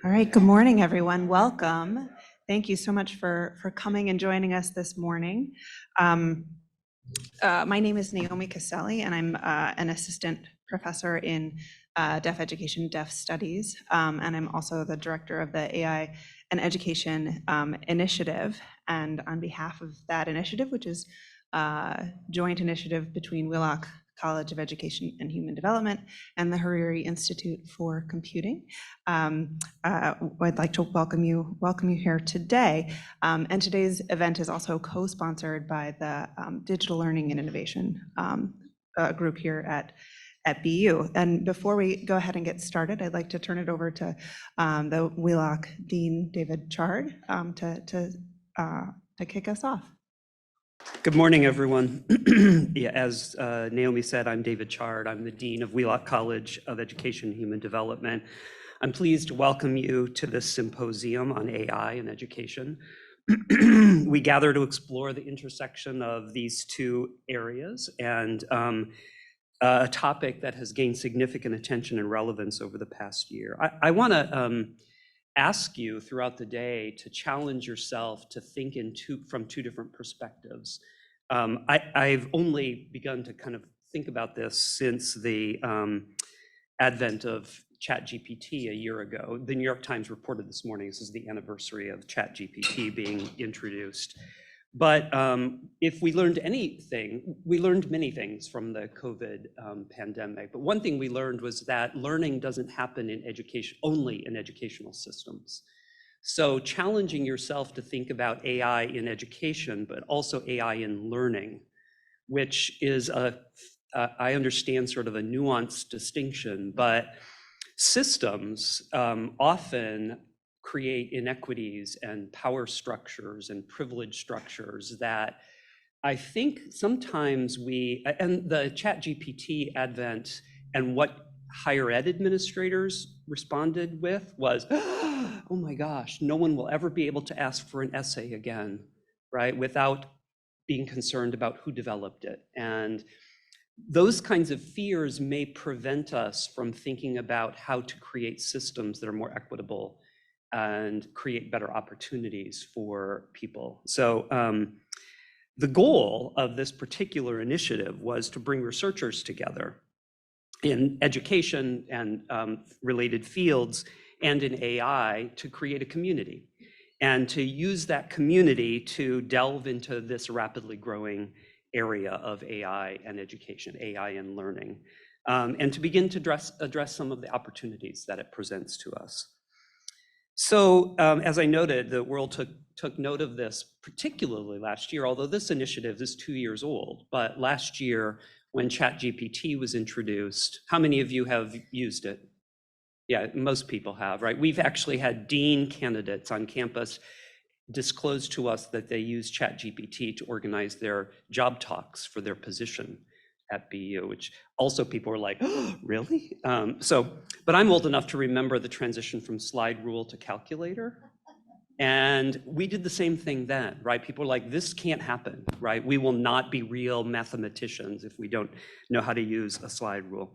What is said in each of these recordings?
All right, good morning, everyone. Welcome. Thank you so much for coming and joining us this morning. My name is Naomi Caselli, and I'm an assistant professor in Deaf Education, Deaf Studies, and I'm also the director of the AI and Education Initiative. And on behalf of that initiative, which is a joint initiative between Wheelock College of Education and Human Development and the Hariri Institute for Computing, I'd like to welcome you here today. And today's event is also co-sponsored by the Digital Learning and Innovation group here at BU. And before we go ahead and get started, I'd like to turn it over to the Wheelock Dean, David Chard, to kick us off. Good morning, everyone. Yeah, as Naomi said, I'm David Chard. I'm the Dean of Wheelock College of Education and Human Development. I'm pleased to welcome you to this symposium on AI and education. We gather to explore the intersection of these two areas and a topic that has gained significant attention and relevance over the past year. I want to ask you throughout the day to challenge yourself to think from two different perspectives. I've only begun to kind of think about this since the advent of ChatGPT a year ago. The New York Times reported this morning, this is the anniversary of ChatGPT being introduced. But if we learned anything, we learned many things from the COVID pandemic. But one thing we learned was that learning doesn't happen in education, only in educational systems. So challenging yourself to think about AI in education, but also AI in learning, which is I understand sort of a nuanced distinction, but systems often create inequities and power structures and privilege structures that I think sometimes and the ChatGPT advent and what higher ed administrators responded with was, oh my gosh, no one will ever be able to ask for an essay again, right? Without being concerned about who developed it. And those kinds of fears may prevent us from thinking about how to create systems that are more equitable and create better opportunities for people. So the goal of this particular initiative was to bring researchers together in education and related fields and in AI to create a community and to use that community to delve into this rapidly growing area of AI and education, AI and learning, and to begin to address some of the opportunities that it presents to us. So as I noted, the world took note of this, particularly last year, although this initiative is 2 years old. But last year, when ChatGPT was introduced, how many of you have used it? Yeah, most people have, right? We've actually had dean candidates on campus disclose to us that they use ChatGPT to organize their job talks for their position at BU, which also people were like, oh, really? But I'm old enough to remember the transition from slide rule to calculator. And we did the same thing then, right? People were like, this can't happen, right? We will not be real mathematicians if we don't know how to use a slide rule.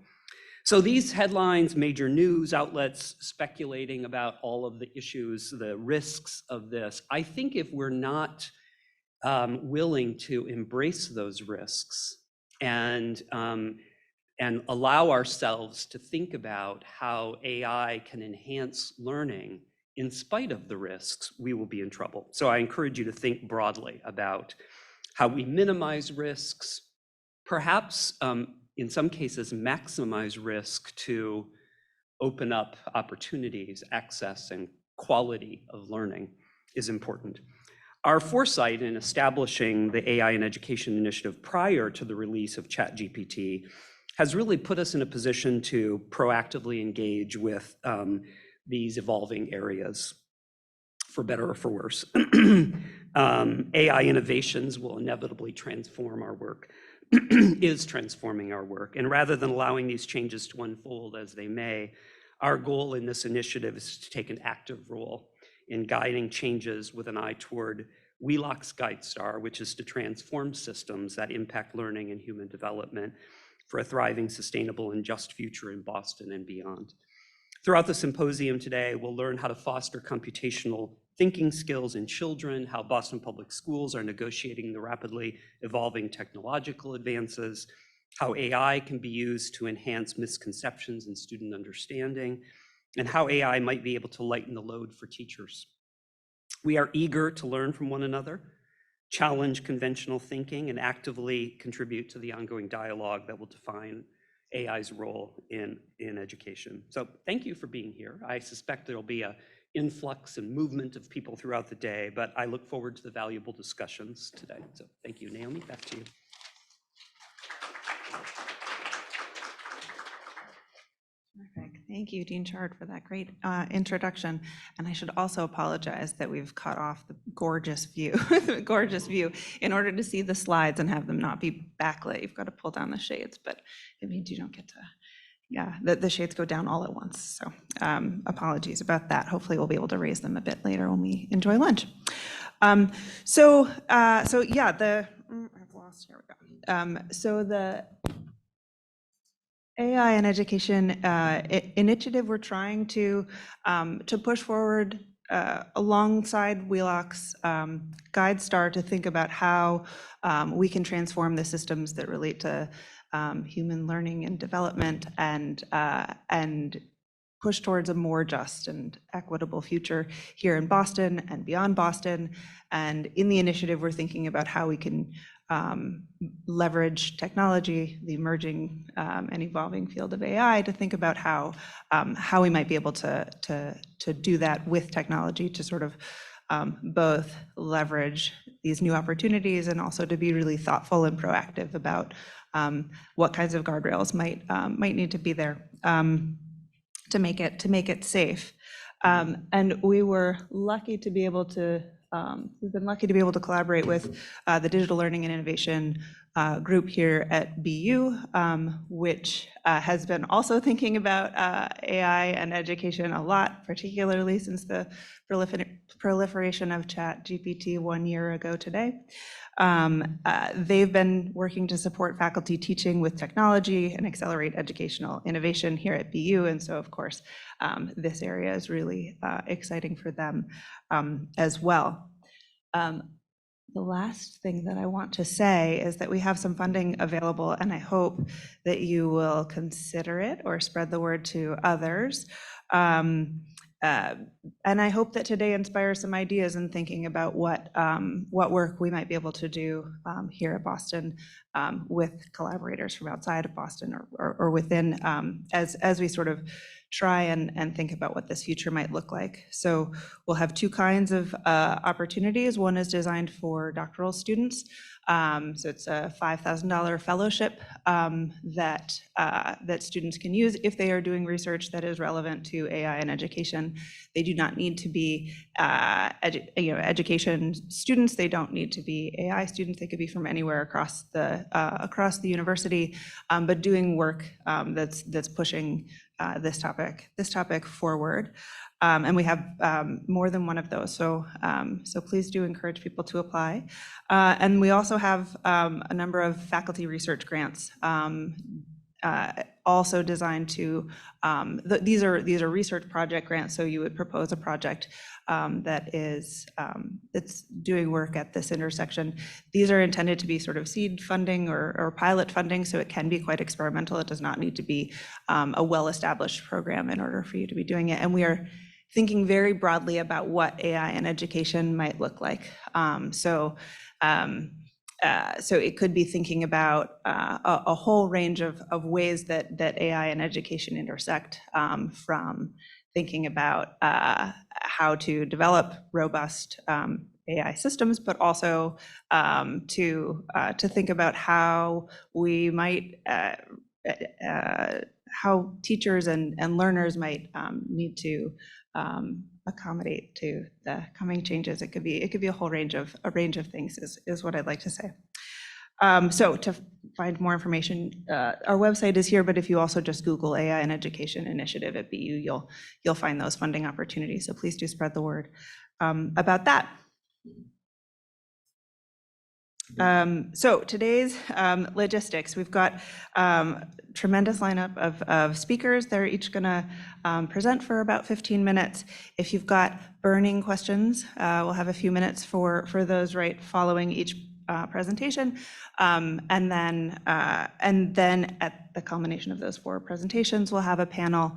So these headlines, major news outlets speculating about all of the issues, the risks of this. I think if we're not willing to embrace those risks and allow ourselves to think about how AI can enhance learning in spite of the risks, we will be in trouble. So I encourage you to think broadly about how we minimize risks, perhaps in some cases maximize risk to open up opportunities, access, and quality of learning is important. Our foresight in establishing the AI and Education Initiative prior to the release of ChatGPT has really put us in a position to proactively engage with these evolving areas, for better or for worse. AI innovations will inevitably transform our work, is transforming our work. And rather than allowing these changes to unfold as they may, our goal in this initiative is to take an active role in guiding changes with an eye toward Wheelock's Guide Star, which is to transform systems that impact learning and human development for a thriving, sustainable, and just future in Boston and beyond. Throughout the symposium today, we'll learn how to foster computational thinking skills in children, how Boston Public Schools are negotiating the rapidly evolving technological advances, how AI can be used to enhance misconceptions in student understanding, and how AI might be able to lighten the load for teachers. We are eager to learn from one another, challenge conventional thinking, and actively contribute to the ongoing dialogue that will define AI's role in education. So thank you for being here. I suspect there'll be an influx and movement of people throughout the day, but I look forward to the valuable discussions today. So thank you, Naomi, back to you. Perfect. Thank you, Dean Chard, for that great introduction. And I should also apologize that we've cut off the gorgeous view, In order to see the slides and have them not be backlit, you've got to pull down the shades, but it means you don't get to, yeah, the shades go down all at once. So apologies about that. Hopefully we'll be able to raise them a bit later when we enjoy lunch. So yeah, I've lost, here we go. So the AI and education initiative we're trying to push forward alongside Wheelock's GuideStar to think about how we can transform the systems that relate to human learning and development and push towards a more just and equitable future here in Boston and beyond Boston. And in the initiative, we're thinking about how we can leverage technology, the emerging and evolving field of AI, to think about how we might be able to do that with technology to sort of both leverage these new opportunities and also to be really thoughtful and proactive about what kinds of guardrails might need to be there to make it safe. And we were lucky to be able to we've been lucky to be able to collaborate with the Digital Learning and Innovation group here at BU, which has been also thinking about AI and education a lot, particularly since the proliferation of ChatGPT 1 year ago today. They've been working to support faculty teaching with technology and accelerate educational innovation here at BU. And so, of course, this area is really exciting for them as well. The last thing that I want to say is that we have some funding available, and I hope that you will consider it or spread the word to others. And I hope that today inspires some ideas in thinking about what work we might be able to do here at Boston with collaborators from outside of Boston or within, as we sort of try and think about what this future might look like. So we'll have two kinds of opportunities. One is designed for doctoral students. So it's a $5,000 fellowship that students can use if they are doing research that is relevant to AI and education. They do not need to be education students. They don't need to be AI students. They could be from anywhere across the university, but doing work that's pushing this topic forward. And we have more than one of those. So please do encourage people to apply. And we also have a number of faculty research grants also designed to, these are research project grants. So you would propose a project that's doing work at this intersection. These are intended to be sort of seed funding or pilot funding, so it can be quite experimental. It does not need to be a well-established program in order for you to be doing it. And we are thinking very broadly about what AI and education might look like. So it could be thinking about a whole range of ways that AI and education intersect, from thinking about how to develop robust AI systems, but also to think about how we might, how teachers and learners might need to accommodate to the coming changes. It could be a whole range of things is what I'd like to say. So to find more information, our website is here, but if you also just Google AI and Education Initiative at BU, you'll find those funding opportunities. So please do spread the word about that. So today's logistics, we've got tremendous lineup of speakers. They're each going to present for about 15 minutes. If you've got burning questions, we'll have a few minutes for those right following each presentation. And then at the culmination of those 4 presentations, we'll have a panel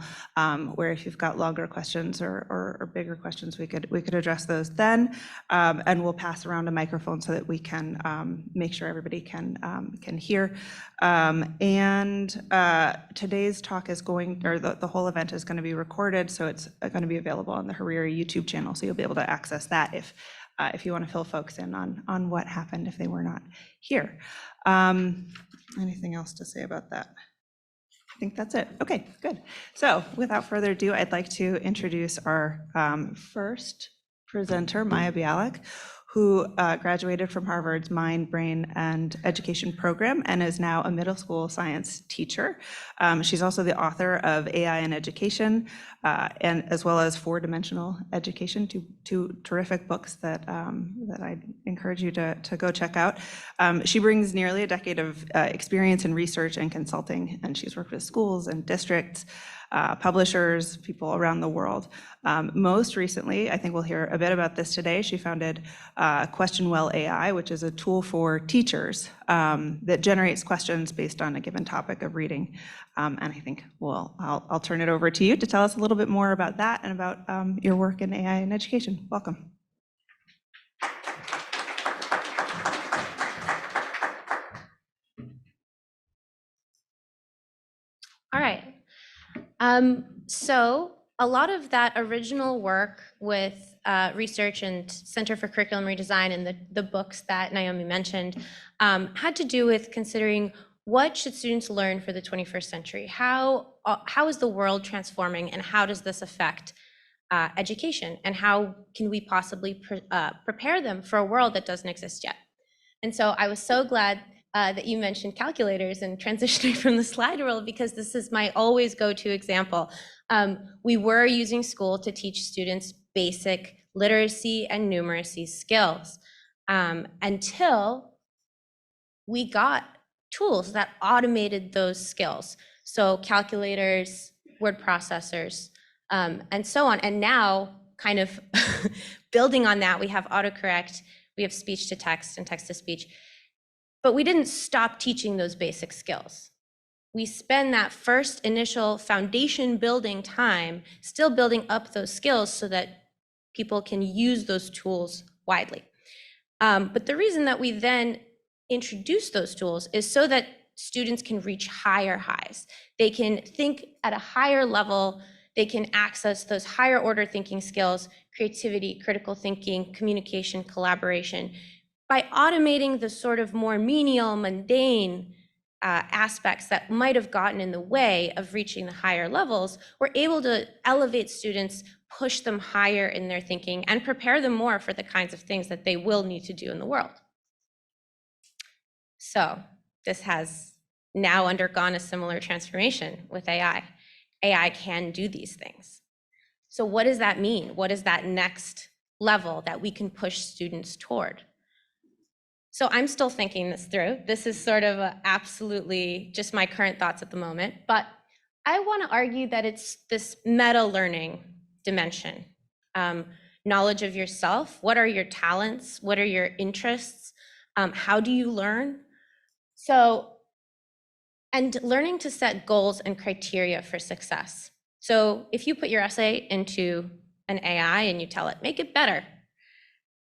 where if you've got longer questions or bigger questions, we could address those then. And we'll pass around a microphone so that we can make sure everybody can hear. Today's talk is the whole event is going to be recorded, so it's going to be available on the Hariri YouTube channel, so you'll be able to access that if you want to fill folks in on what happened if they were not here. Anything else to say about that? I think that's it. Okay, good. So without further ado, I'd like to introduce our first presenter, Maya Bialik, who graduated from Harvard's Mind, Brain, and Education program and is now a middle school science teacher. She's also the author of AI in Education, and as well as 4-Dimensional Education, two terrific books that I encourage you to go check out. She brings nearly a decade of experience in research and consulting, and she's worked with schools and districts, publishers, people around the world. Most recently, I think we'll hear a bit about this today, she founded Question Well AI, which is a tool for teachers that generates questions based on a given topic of reading. And I think I'll turn it over to you to tell us a little bit more about that and about your work in AI in education. Welcome. All right. So a lot of that original work with research and Center for Curriculum Redesign and the books that Naomi mentioned had to do with considering what should students learn for the 21st century? How is the world transforming, and how does this affect education? And how can we possibly prepare them for a world that doesn't exist yet? And so I was so glad that you mentioned calculators and transitioning from the slide rule, because this is my always go-to example. We were using school to teach students basic literacy and numeracy skills until we got tools that automated those skills. So calculators, word processors, and so on. And now, kind of building on that, we have autocorrect, we have speech to text and text to speech. But we didn't stop teaching those basic skills. We spend that first initial foundation building time still building up those skills so that people can use those tools widely. But the reason that we then introduce those tools is so that students can reach higher highs. They can think at a higher level. They can access those higher order thinking skills, creativity, critical thinking, communication, collaboration. By automating the sort of more menial, mundane aspects that might have gotten in the way of reaching the higher levels, we're able to elevate students, push them higher in their thinking, and prepare them more for the kinds of things that they will need to do in the world. So this has now undergone a similar transformation with AI. AI can do these things. So what does that mean? What is that next level that we can push students toward? So I'm still thinking this through. This is sort of absolutely just my current thoughts at the moment, but I want to argue that it's this meta learning dimension. Knowledge of yourself. What are your talents? What are your interests? How do you learn? And learning to set goals and criteria for success. So if you put your essay into an AI and you tell it, make it better,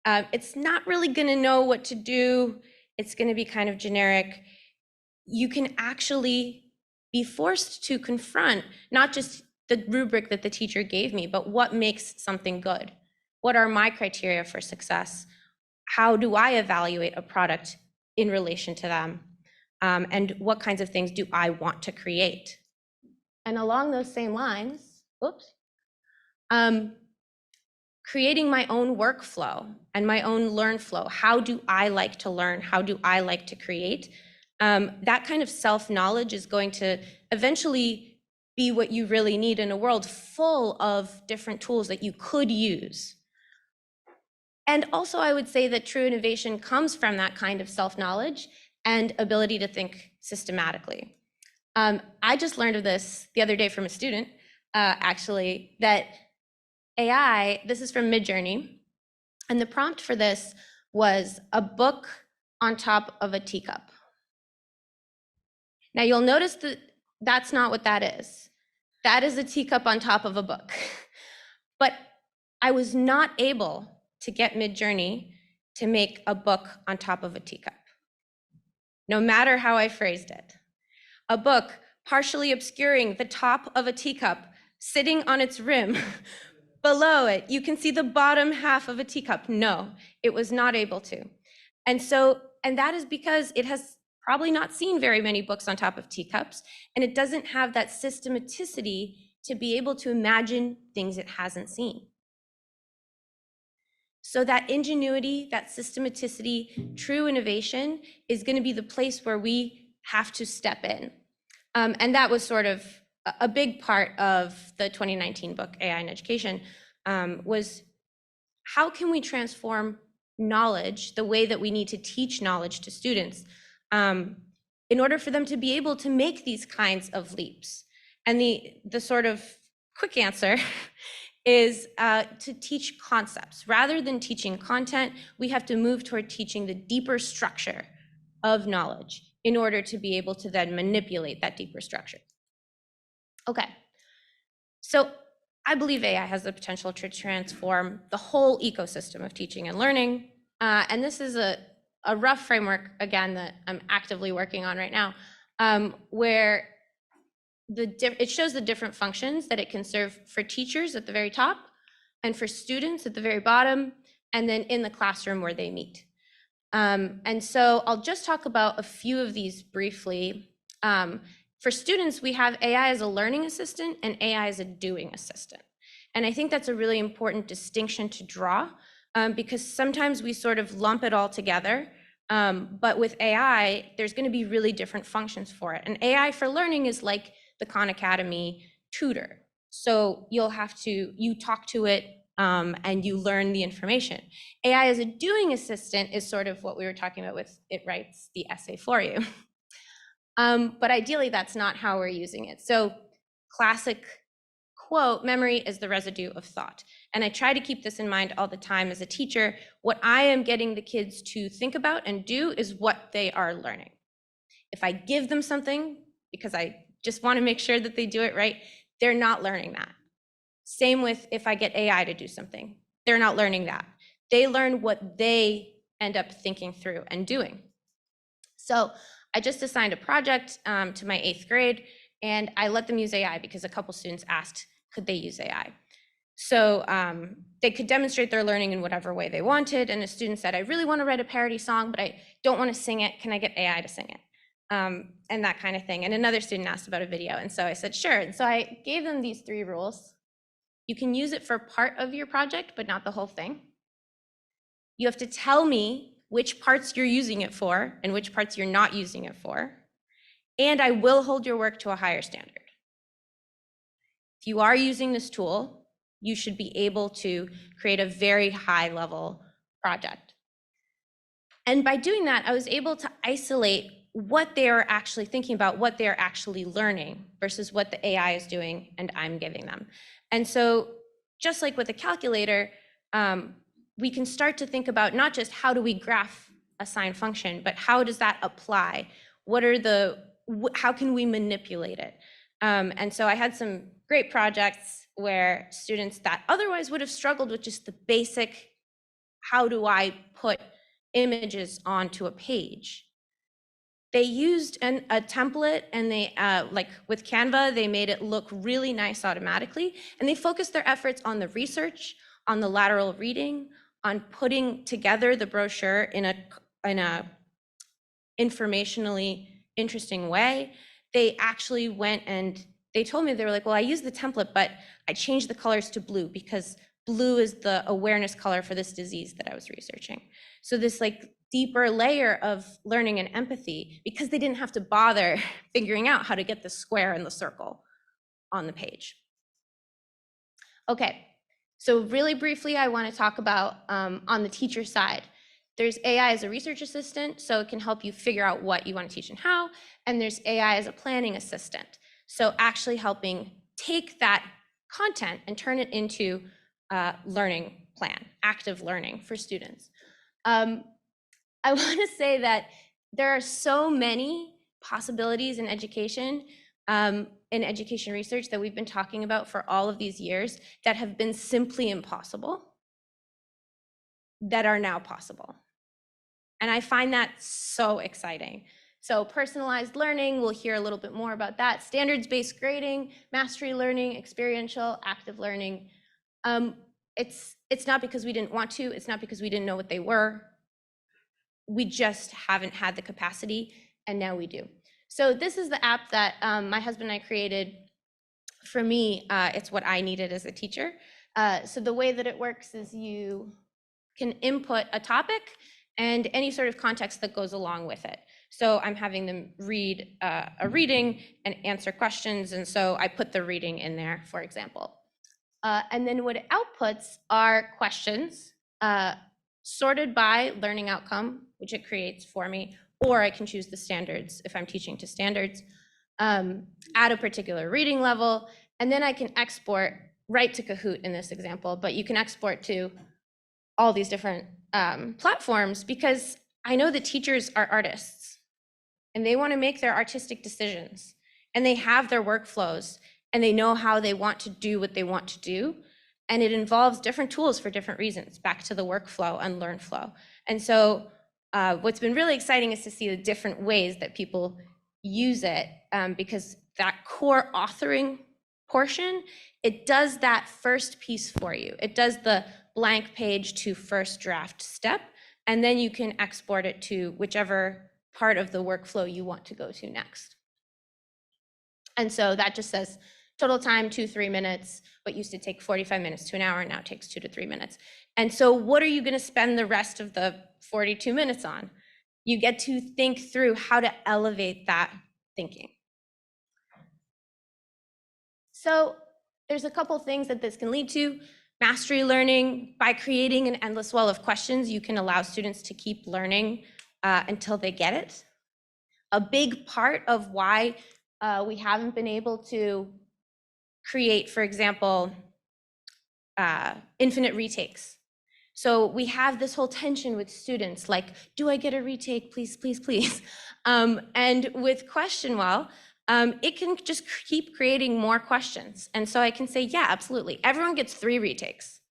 it's not really going to know what to do. It's going to be kind of generic. You can actually be forced to confront not just the rubric that the teacher gave me, but what makes something good? What are my criteria for success? How do I evaluate a product in relation to them? And what kinds of things do I want to create? And along those same lines, creating my own workflow and my own learn flow. How do I like to learn? How do I like to create? That kind of self-knowledge is going to eventually be what you really need in a world full of different tools that you could use. And also, I would say that true innovation comes from that kind of self-knowledge and ability to think systematically. I just learned of this the other day from a student, actually, that AI, this is from Midjourney, and the prompt for this was a book on top of a teacup. Now you'll notice that that's not what that is. That is a teacup on top of a book. But I was not able to get Midjourney to make a book on top of a teacup, no matter how I phrased it. A book partially obscuring the top of a teacup, sitting on its rim. Below it, you can see the bottom half of a teacup. No, it was not able to. And that is because it has probably not seen very many books on top of teacups, and it doesn't have that systematicity to be able to imagine things it hasn't seen. So that ingenuity, that systematicity, true innovation is going to be the place where we have to step in. And that was sort of a big part of the 2019 book, AI in Education, was how can we transform knowledge, the way that we need to teach knowledge to students, in order for them to be able to make these kinds of leaps. And the sort of quick answer is to teach concepts. Rather than teaching content, we have to move toward teaching the deeper structure of knowledge in order to be able to then manipulate that deeper structure. Okay, so I believe AI has the potential to transform the whole ecosystem of teaching and learning. And this is a rough framework, again, that I'm actively working on right now, where it shows the different functions that it can serve for teachers at the very top and for students at the very bottom, and then in the classroom where they meet. And so I'll just talk about a few of these briefly. For students, we have AI as a learning assistant and AI as a doing assistant. And I think that's a really important distinction to draw, because sometimes we sort of lump it all together. But with AI, there's going to be really different functions for it. And AI for learning is like the Khan Academy tutor. So you talk to it and you learn the information. AI as a doing assistant is sort of what we were talking about with it writes the essay for you. But ideally, that's not how we're using it. So classic quote, memory is the residue of thought. And I try to keep this in mind all the time as a teacher. What I am getting the kids to think about and do is what they are learning. If I give them something, because I just want to make sure that they do it right, they're not learning that. Same with if I get AI to do something, they're not learning that. They learn what they end up thinking through and doing. So I just assigned a project to my 8th grade, and I let them use AI because a couple students asked, could they use AI? So they could demonstrate their learning in whatever way they wanted. And a student said, I really want to write a parody song, but I don't want to sing it. Can I get AI to sing it? And that kind of thing. And another student asked about a video. And so I said, sure. And so I gave them these 3 rules. You can use it for part of your project, but not the whole thing. You have to tell me which parts you're using it for and which parts you're not using it for. And I will hold your work to a higher standard. If you are using this tool, you should be able to create a very high level project. And by doing that, I was able to isolate what they are actually thinking about, what they are actually learning versus what the AI is doing and I'm giving them. And so just like with a calculator, we can start to think about not just how do we graph a sign function, but how does that apply? How can we manipulate it? And so I had some great projects where students that otherwise would have struggled with just the basic, how do I put images onto a page? They used a template, and they, like with Canva, they made it look really nice automatically. And they focused their efforts on the research, on the lateral reading, on putting together the brochure in a informationally interesting way. They actually went and they told me, they were like, well, I used the template, but I changed the colors to blue because blue is the awareness color for this disease that I was researching. So this like deeper layer of learning and empathy, because they didn't have to bother figuring out how to get the square and the circle on the page. Okay, So really briefly, I want to talk about on the teacher side. There's AI as a research assistant, so it can help you figure out what you want to teach and how. And there's AI as a planning assistant, so actually helping take that content and turn it into a learning plan, active learning for students. I want to say that there are so many possibilities in education research that we've been talking about for all of these years that have been simply impossible, that are now possible. And I find that so exciting. So personalized learning, we'll hear a little bit more about that. Standards-based grading, mastery learning, experiential, active learning. It's not because we didn't want to, it's not because we didn't know what they were. We just haven't had the capacity, and now we do. So this is the app that my husband and I created. For me, it's what I needed as a teacher. So the way that it works is you can input a topic and any sort of context that goes along with it. So I'm having them read a reading and answer questions, and so I put the reading in there, for example. And then what it outputs are questions sorted by learning outcome, which it creates for me, or I can choose the standards if I'm teaching to standards at a particular reading level. And then I can export right to Kahoot in this example, but you can export to all these different platforms, because I know that teachers are artists and they want to make their artistic decisions, and they have their workflows, and they know how they want to do what they want to do. And it involves different tools for different reasons, back to the workflow and learn flow. And so what's been really exciting is to see the different ways that people use it, because that core authoring portion, it does that first piece for you. It does the blank page to first draft step, and then you can export it to whichever part of the workflow you want to go to next. And so that just says total time 2-3 minutes. What used to take 45 minutes to an hour now takes 2 to 3 minutes. And so what are you going to spend the rest of the 42 minutes on? You get to think through how to elevate that thinking. So there's a couple things that this can lead to. Mastery learning, by creating an endless well of questions, you can allow students to keep learning until they get it. A big part of why we haven't been able to create, for example, infinite retakes. So we have this whole tension with students, like, do I get a retake, please, please, please? And with QuestionWell, it can just keep creating more questions. And so I can say, yeah, absolutely. Everyone gets 3 retakes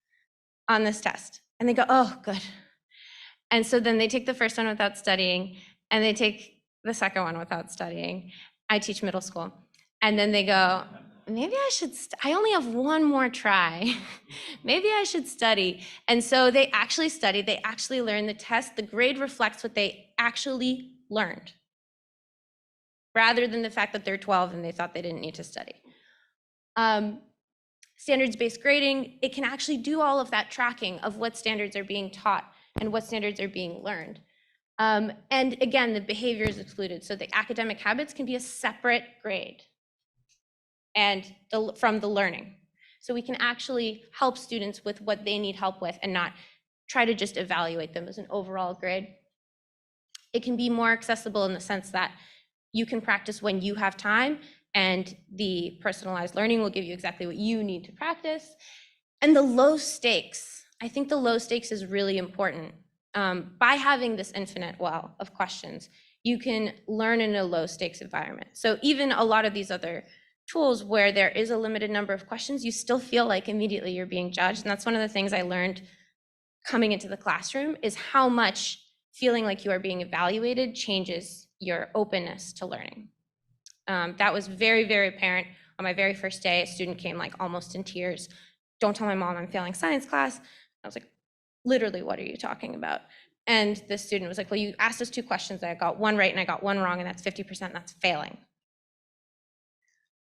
on this test. And they go, oh, good. And so then they take the first one without studying, and they take the second one without studying. I teach middle school. And then they go, maybe I should, I only have one more try. Maybe I should study. And so they actually study, they actually learn the test. The grade reflects what they actually learned, rather than the fact that they're 12 and they thought they didn't need to study. Standards-based grading, it can actually do all of that tracking of what standards are being taught and what standards are being learned. And again, the behavior is excluded. So the academic habits can be a separate grade and from the learning. So we can actually help students with what they need help with and not try to just evaluate them as an overall grade. It can be more accessible in the sense that you can practice when you have time, and the personalized learning will give you exactly what you need to practice. And the low stakes, I think the low stakes is really important. By having this infinite well of questions, you can learn in a low stakes environment. So even a lot of these other tools where there is a limited number of questions, you still feel like immediately you're being judged. And that's one of the things I learned coming into the classroom, is how much feeling like you are being evaluated changes your openness to learning. That was very, very apparent on my very first day. A student came like almost in tears. Don't tell my mom I'm failing science class. I was like, literally, what are you talking about? And the student was like, well, you asked us 2 questions. I got 1 right and I got 1 wrong, and that's 50%. That's failing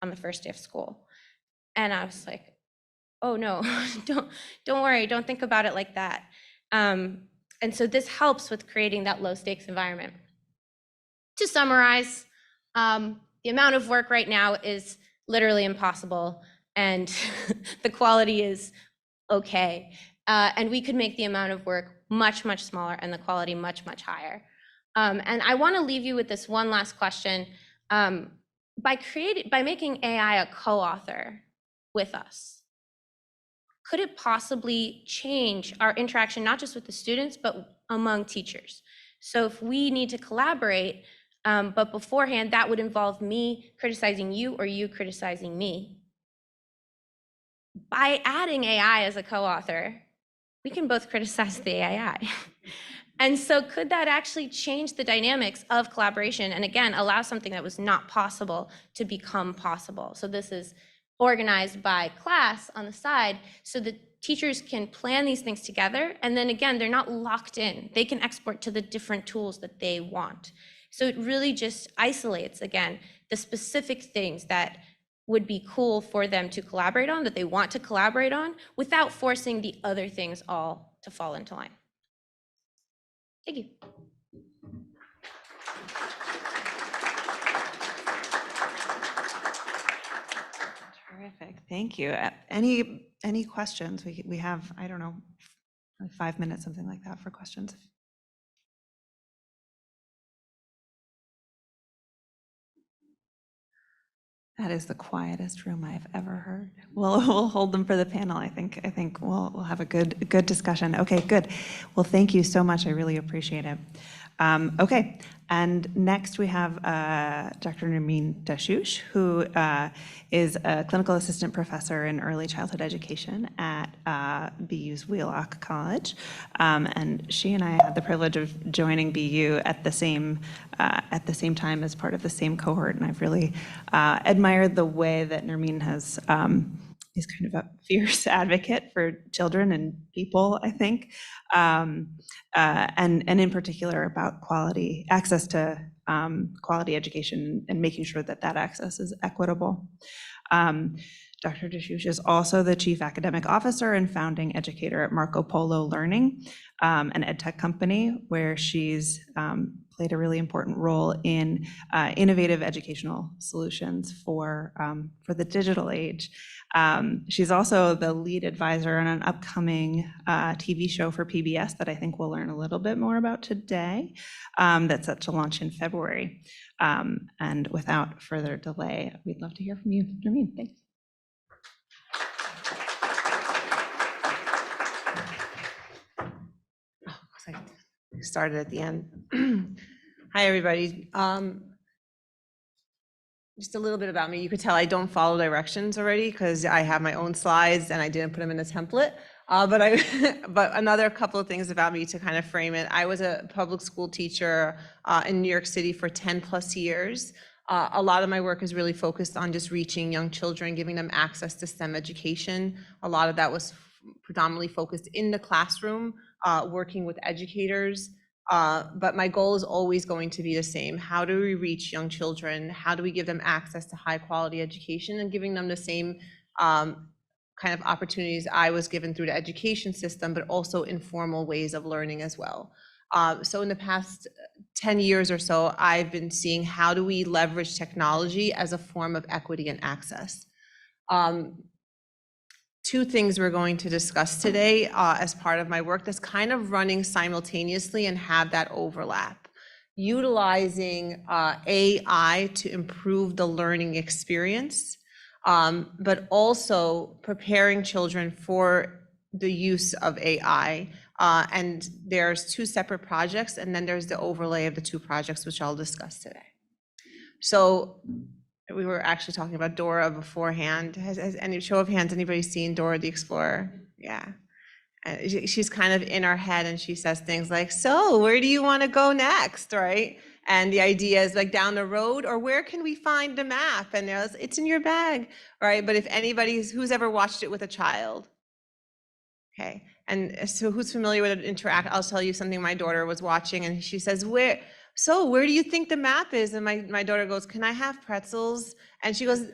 on the first day of school. And I was like, oh no, don't worry. Don't think about it like that. And so this helps with creating that low stakes environment. To summarize, the amount of work right now is literally impossible, and the quality is okay. And we could make the amount of work much, much smaller and the quality much, much higher. And I want to leave you with this one last question. By making AI a co-author with us, could it possibly change our interaction, not just with the students, but among teachers? So if we need to collaborate, but beforehand, that would involve me criticizing you or you criticizing me. By adding AI as a co-author, we can both criticize the AI. And so could that actually change the dynamics of collaboration and again, allow something that was not possible to become possible? So this is organized by class on the side so that teachers can plan these things together. And then again, they're not locked in. They can export to the different tools that they want. So it really just isolates, again, the specific things that would be cool for them to collaborate on, that they want to collaborate on, without forcing the other things all to fall into line. Thank you. Terrific, thank you. Any questions? We have, I don't know, like 5 minutes, something like that for questions. That is the quietest room I've ever heard. We'll hold them for the panel. I think we'll have a good discussion. Okay, good. Well, thank you so much. I really appreciate it. Okay, and next we have Dr. Nermeen Dashouch, who is a clinical assistant professor in early childhood education at BU's Wheelock College. And she and I had the privilege of joining BU at the same time as part of the same cohort, and I've really admired the way that Nermeen has is kind of a fierce advocate for children and people, I think, and in particular about quality access to quality education and making sure that that access is equitable. Dr. Dashouch is also the Chief Academic Officer and founding educator at Marco Polo Learning, an edtech company where she's played a really important role in innovative educational solutions for the digital age. She's also the lead advisor on an upcoming TV show for PBS that I think we'll learn a little bit more about today, that's set to launch in February. And without further delay, we'd love to hear from you, Nermeen. Thanks. I started at the end. Hi, everybody. Just a little bit about me. You could tell I don't follow directions already because I have my own slides and I didn't put them in a template. But another couple of things about me to kind of frame it. I was a public school teacher in New York City for 10 plus years. A lot of my work is really focused on just reaching young children, giving them access to STEM education. A lot of that was predominantly focused in the classroom, working with educators. But my goal is always going to be the same. How do we reach young children? How do we give them access to high quality education and giving them the same kind of opportunities I was given through the education system, but also informal ways of learning as well. So in the past 10 years or so, I've been seeing how do we leverage technology as a form of equity and access. Two things we're going to discuss today as part of my work that's kind of running simultaneously and have that overlap. Utilizing AI to improve the learning experience, but also preparing children for the use of AI. And there's two separate projects, and then there's the overlay of the two projects, which I'll discuss today. So we were actually talking about Dora beforehand. Has any show of hands, anybody seen Dora the Explorer? Yeah. And she's kind of in our head and she says things like, so where do you want to go next, right? And the idea is like down the road, or where can we find the map? And it's in your bag, right? But if who's ever watched it with a child? Okay, and so who's familiar with Interact? I'll tell you something my daughter was watching and she says, where do you think the map is? And my daughter goes, can I have pretzels? And she goes,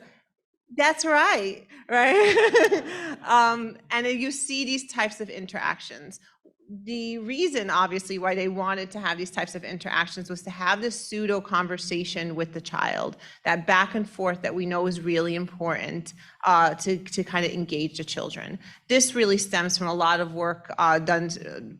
that's right, right? And you see these types of interactions. the reason, obviously, why they wanted to have these types of interactions was to have this pseudo conversation with the child, that back and forth that we know is really important to kind of engage the children. This really stems from a lot of work done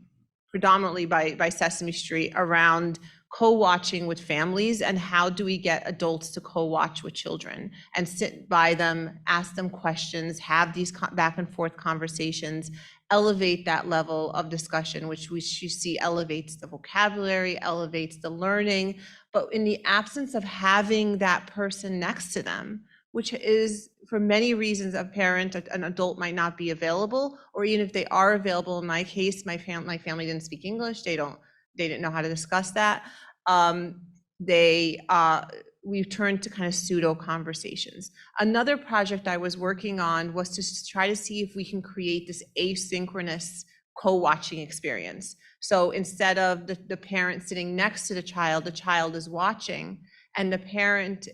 predominantly by Sesame Street around co-watching with families, and how do we get adults to co-watch with children and sit by them, ask them questions, have these back and forth conversations, elevate that level of discussion, which you see elevates the vocabulary, elevates the learning. But in the absence of having that person next to them, which is for many reasons a parent, an adult might not be available, or even if they are available, in my case, my family didn't speak English, they didn't know how to discuss that. We've turned to kind of pseudo conversations. Another project I was working on was to try to see if we can create this asynchronous co-watching experience. So instead of the parent sitting next to the child is watching, and the parent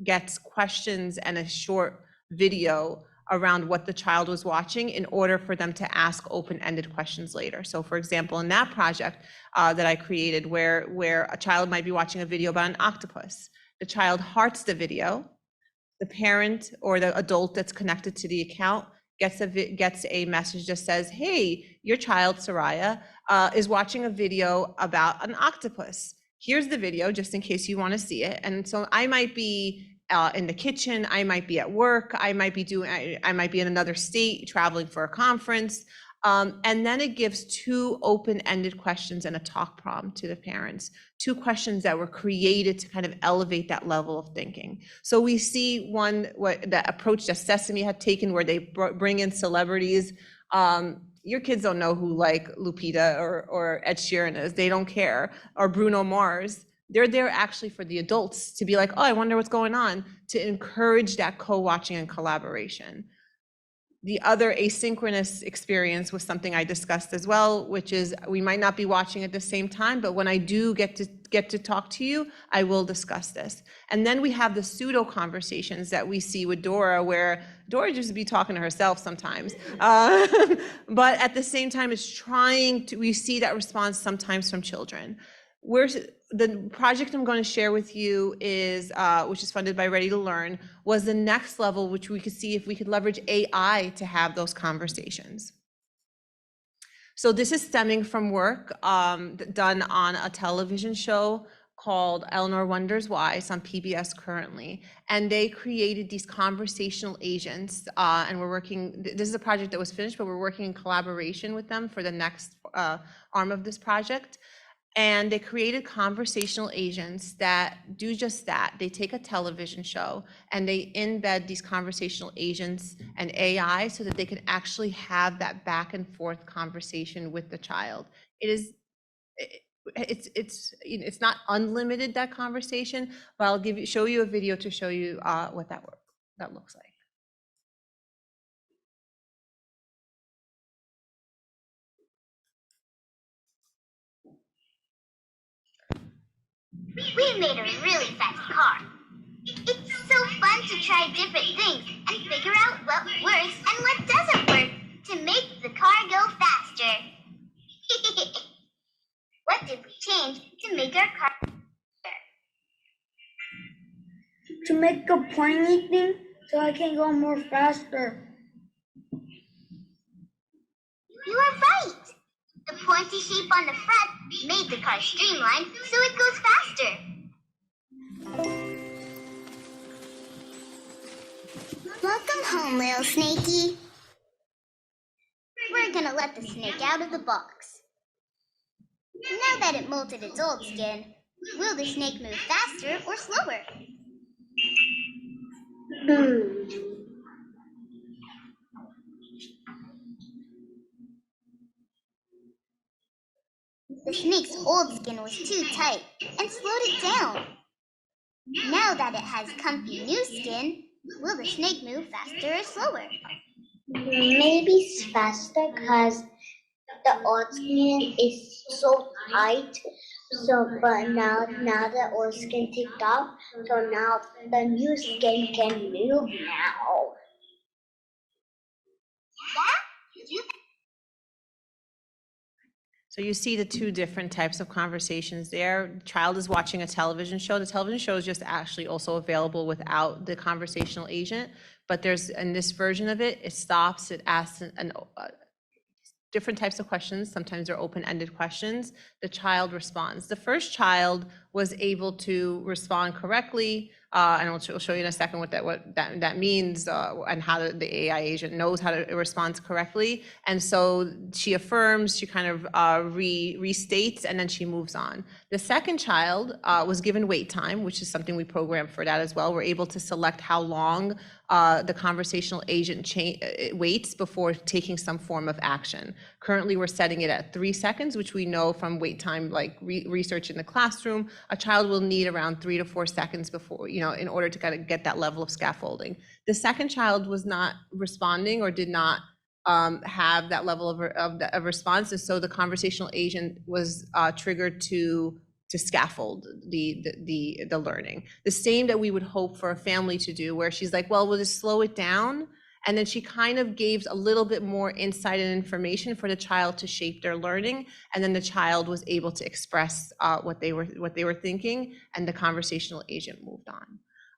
gets questions and a short video around what the child was watching in order for them to ask open-ended questions later. So for example, in that project that I created, where a child might be watching a video about an octopus, the child hearts the video, the parent or the adult that's connected to the account gets a message that says, hey, your child, Soraya, is watching a video about an octopus. Here's the video, just in case you want to see it. And so I might be in the kitchen, I might be at work, I might be in another state traveling for a conference. And then it gives 2 open-ended questions and a talk prompt to the parents, 2 questions that were created to kind of elevate that level of thinking. So we see the approach that Sesame had taken, where they bring in celebrities. Your kids don't know who like Lupita or Ed Sheeran is, they don't care, or Bruno Mars. They're there actually for the adults to be like, oh, I wonder what's going on, to encourage that co-watching and collaboration. The other asynchronous experience was something I discussed as well, which is we might not be watching at the same time, but when I do get to talk to you, I will discuss this. And then we have the pseudo conversations that we see with Dora, where Dora just be talking to herself sometimes. But at the same time, we see that response sometimes from children. The project I'm going to share with you is, which is funded by Ready to Learn, was the next level, which we could see if we could leverage AI to have those conversations. So this is stemming from work done on a television show called Eleanor Wonders Why. It's on PBS currently. And they created these conversational agents. And this is a project that was finished, but we're working in collaboration with them for the next arm of this project. And they created conversational agents that do just that. They take a television show and they embed these conversational agents and AI so that they can actually have that back and forth conversation with the child. It's not unlimited, that conversation, but I'll show you a video to show you what that looks like. We made a really fast car. It's so fun to try different things and figure out what works and what doesn't work to make the car go faster. What did we change to make our car faster? To make a pointy thing so I can go more faster. You are right. The pointy shape on the front made the car streamlined so it goes faster. Welcome home, little snakey. We're gonna let the snake out of the box. Now that it molted its old skin, will the snake move faster or slower? The snake's old skin was too tight and slowed it down. Now that it has comfy new skin, will the snake move faster or slower? Maybe faster because the old skin is so tight. But now the old skin ticked off, so now the new skin can move now. Yeah? So you see the two different types of conversations there. Child is watching a television show. The television show is just actually also available without the conversational agent, but there's, in this version of it, it stops, it asks different types of questions. Sometimes they're open-ended questions. The child responds. The first child was able to respond correctly, and I'll show you in a second what that means, and how the AI agent knows how to respond correctly. And so she affirms, she kind of restates, and then she moves on. The second child was given wait time, which is something we programmed for that as well. We're able to select how long the conversational agent waits before taking some form of action. Currently, we're setting it at 3 seconds, which we know from wait time, like research in the classroom, a child will need around 3 to 4 seconds before, in order to kind of get that level of scaffolding. The second child was not responding or did not have that level of response, and so the conversational agent was triggered to scaffold the learning. The same that we would hope for a family to do, where she's like, well, we'll just slow it down. And then she kind of gave a little bit more insight and information for the child to shape their learning. And then the child was able to express what they were thinking, and the conversational agent moved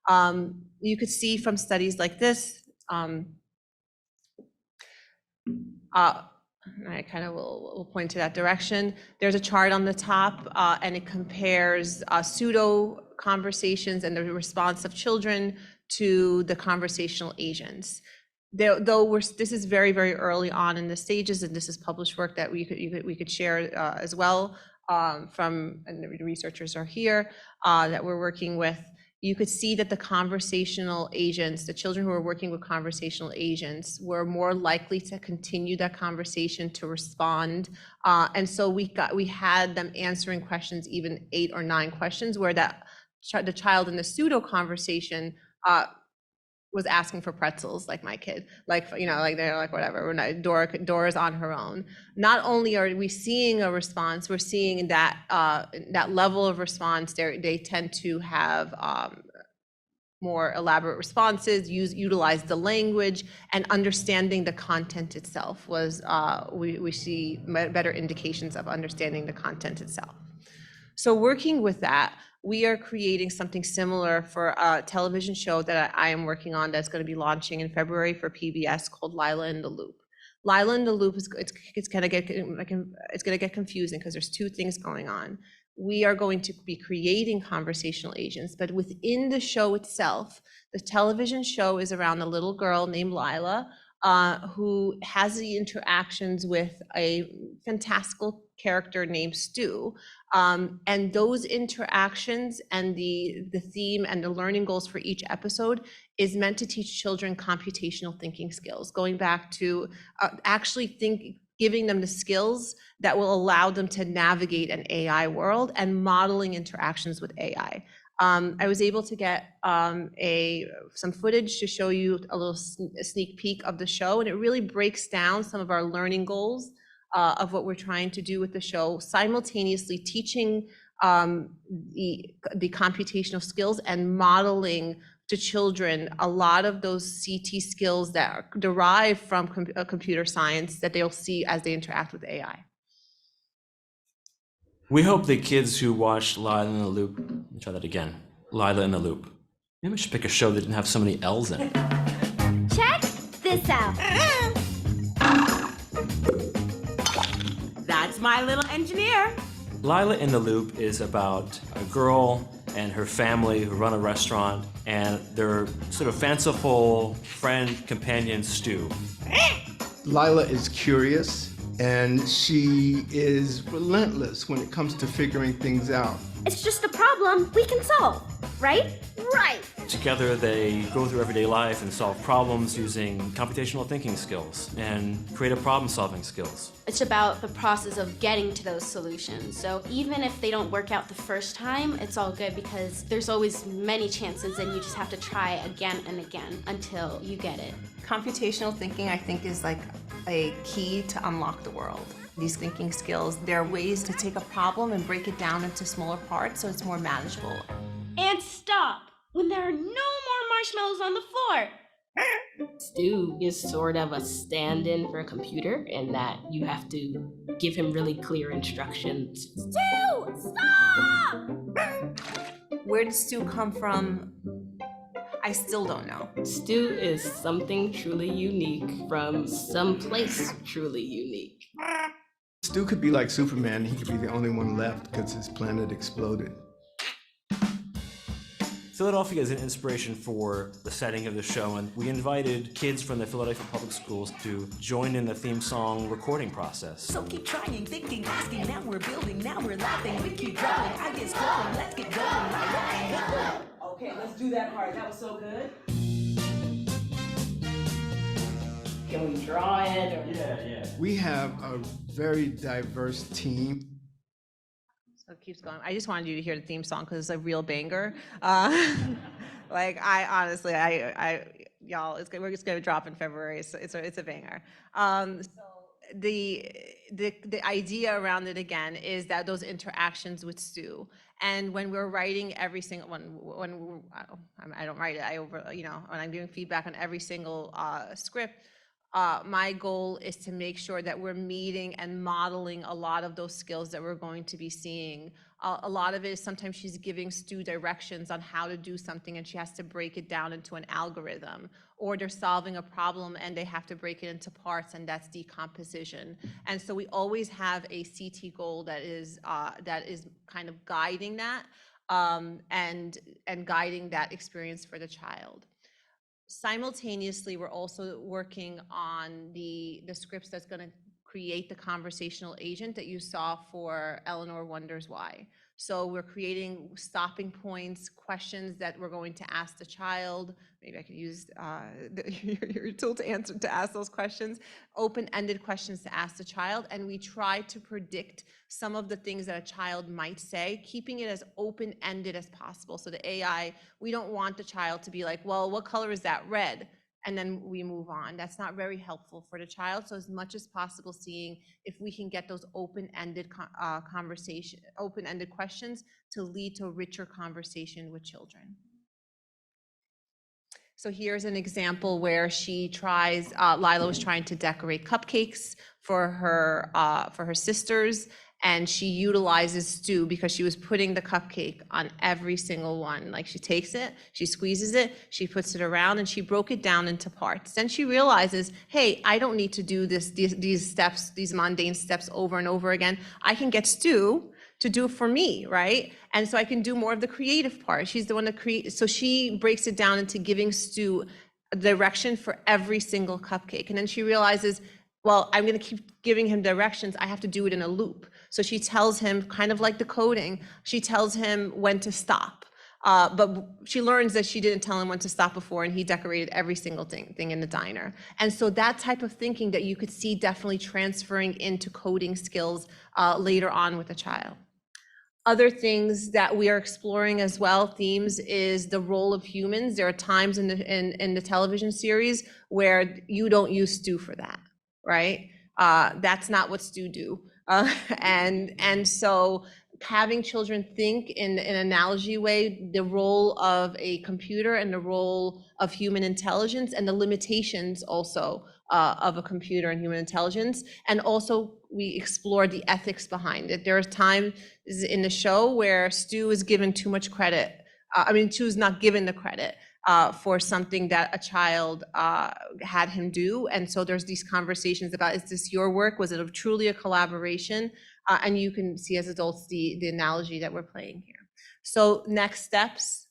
on. You could see from studies like this, I kind of will point to that direction. There's a chart on the top, and it compares pseudo conversations and the response of children to the conversational agents. This is very, very early on in the stages, and this is published work that we could share as well from, and the researchers are here that we're working with. You could see that the conversational agents, the children who were working with conversational agents, were more likely to continue that conversation, to respond. And so we had them answering questions, even 8 or 9 questions, where the child in the pseudo conversation was asking for pretzels, like my kid, like they're like, whatever, Dora's on her own. Not only are we seeing a response, we're seeing that that level of response, they tend to have more elaborate responses, utilize the language, and understanding the content itself was, we see better indications of understanding the content itself. So working with that, we are creating something similar for a television show that I am working on that's going to be launching in February for PBS, called Lila in the Loop. Lila in the Loop is it's going to get confusing because there's 2 things going on. We are going to be creating conversational agents, but within the show itself, the television show is around a little girl named Lila, who has the interactions with a fantastical character named Stu. And those interactions and the theme and the learning goals for each episode is meant to teach children computational thinking skills, going back to giving them the skills that will allow them to navigate an AI world and modeling interactions with AI. I was able to get some footage to show you a little sneak peek of the show, and it really breaks down some of our learning goals of what we're trying to do with the show, simultaneously teaching the computational skills and modeling to children a lot of those CT skills that are derived from computer science that they'll see as they interact with AI. We hope the kids who watched Lila in the Loop, let me try that again, Lila in the Loop. Maybe we should pick a show that didn't have so many L's in it. Check this out. That's my little engineer. Lila in the Loop is about a girl and her family who run a restaurant, and their sort of fanciful friend, companion, Stu. Lila is curious, and she is relentless when it comes to figuring things out. It's just a problem we can solve, right? Right. Together, they go through everyday life and solve problems using computational thinking skills and creative problem-solving skills. It's about the process of getting to those solutions. So even if they don't work out the first time, it's all good because there's always many chances and you just have to try again and again until you get it. Computational thinking, I think, is like a key to unlock the world. These thinking skills, there are ways to take a problem and break it down into smaller parts so it's more manageable. And stop when there are no more marshmallows on the floor. Stu is sort of a stand-in for a computer in that you have to give him really clear instructions. Stu, stop! Where did Stu come from? I still don't know. Stu is something truly unique from someplace truly unique. Stu could be like Superman. He could be the only one left because his planet exploded. Philadelphia is an inspiration for the setting of the show, and we invited kids from the Philadelphia Public Schools to join in the theme song recording process. So keep trying, thinking, asking, now we're building, now we're laughing, we keep drawing, ideas flowing, let's get going, my way. Okay, let's do that part, that was so good. Can we draw it? Or... Yeah. We have a very diverse team. So it keeps going. I just wanted you to hear the theme song because it's a real banger. Like I honestly, y'all, we're just gonna drop in February. So it's a banger. The idea around it again is that those interactions with Stu, and when we're writing every single one, I don't write it. When I'm giving feedback on every single script. My goal is to make sure that we're meeting and modeling a lot of those skills that we're going to be seeing. A lot of it is sometimes she's giving Stu directions on how to do something and she has to break it down into an algorithm, or they're solving a problem and they have to break it into parts, and that's decomposition. And so we always have a CT goal that is kind of guiding that and guiding that experience for the child. Simultaneously, we're also working on the scripts that's going to create the conversational agent that you saw for Eleanor Wonders Why. So we're creating stopping points, questions that we're going to ask the child. Maybe I could use your tool to ask those questions, open-ended questions to ask the child. And we try to predict some of the things that a child might say, keeping it as open-ended as possible. So the AI, we don't want the child to be like, well, what color is that? Red. And then we move on. That's not very helpful for the child. So as much as possible, seeing if we can get those open-ended open-ended questions to lead to richer conversation with children. So here's an example where she tries, Lila was trying to decorate cupcakes for her sisters, and she utilizes Stu because she was putting the cupcake on every single one. Like she takes it, she squeezes it, she puts it around, and she broke it down into parts. Then she realizes, hey, I don't need to do these steps, these mundane steps over and over again. I can get Stu to do it for me, right? And so I can do more of the creative part. She's the one that creates, so she breaks it down into giving Stu a direction for every single cupcake. And then she realizes, well, I'm gonna keep giving him directions, I have to do it in a loop. So she tells him, kind of like the coding, she tells him when to stop. But she learns that she didn't tell him when to stop before, and he decorated every single thing in the diner. And so that type of thinking that you could see definitely transferring into coding skills later on with a child. Other things that we are exploring as well, themes, is the role of humans. There are times in the television series where you don't use Stu for that, right? That's not what Stu do. And so having children think in an analogy way, the role of a computer and the role of human intelligence and the limitations also of a computer and human intelligence. And also we explore the ethics behind it. There are times in the show where Stu is given too much credit. Stu's not given the credit for something that a child had him do. And so there's these conversations about, is this your work? Was it truly a collaboration? And you can see as adults the analogy that we're playing here. So next steps,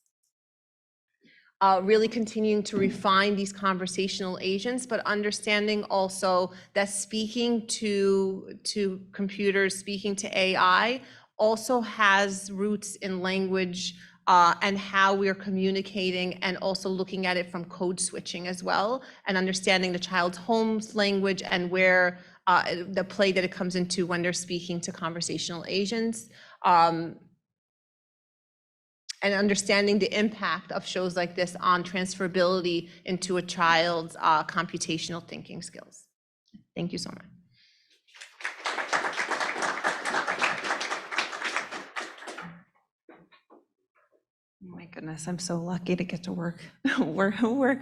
really continuing to refine these conversational agents, but understanding also that speaking to computers, speaking to AI also has roots in language and how we're communicating, and also looking at it from code switching as well, and understanding the child's home language and where the play that it comes into when they're speaking to conversational agents. And understanding the impact of shows like this on transferability into a child's computational thinking skills. Thank you so much. My goodness, I'm so lucky to get to work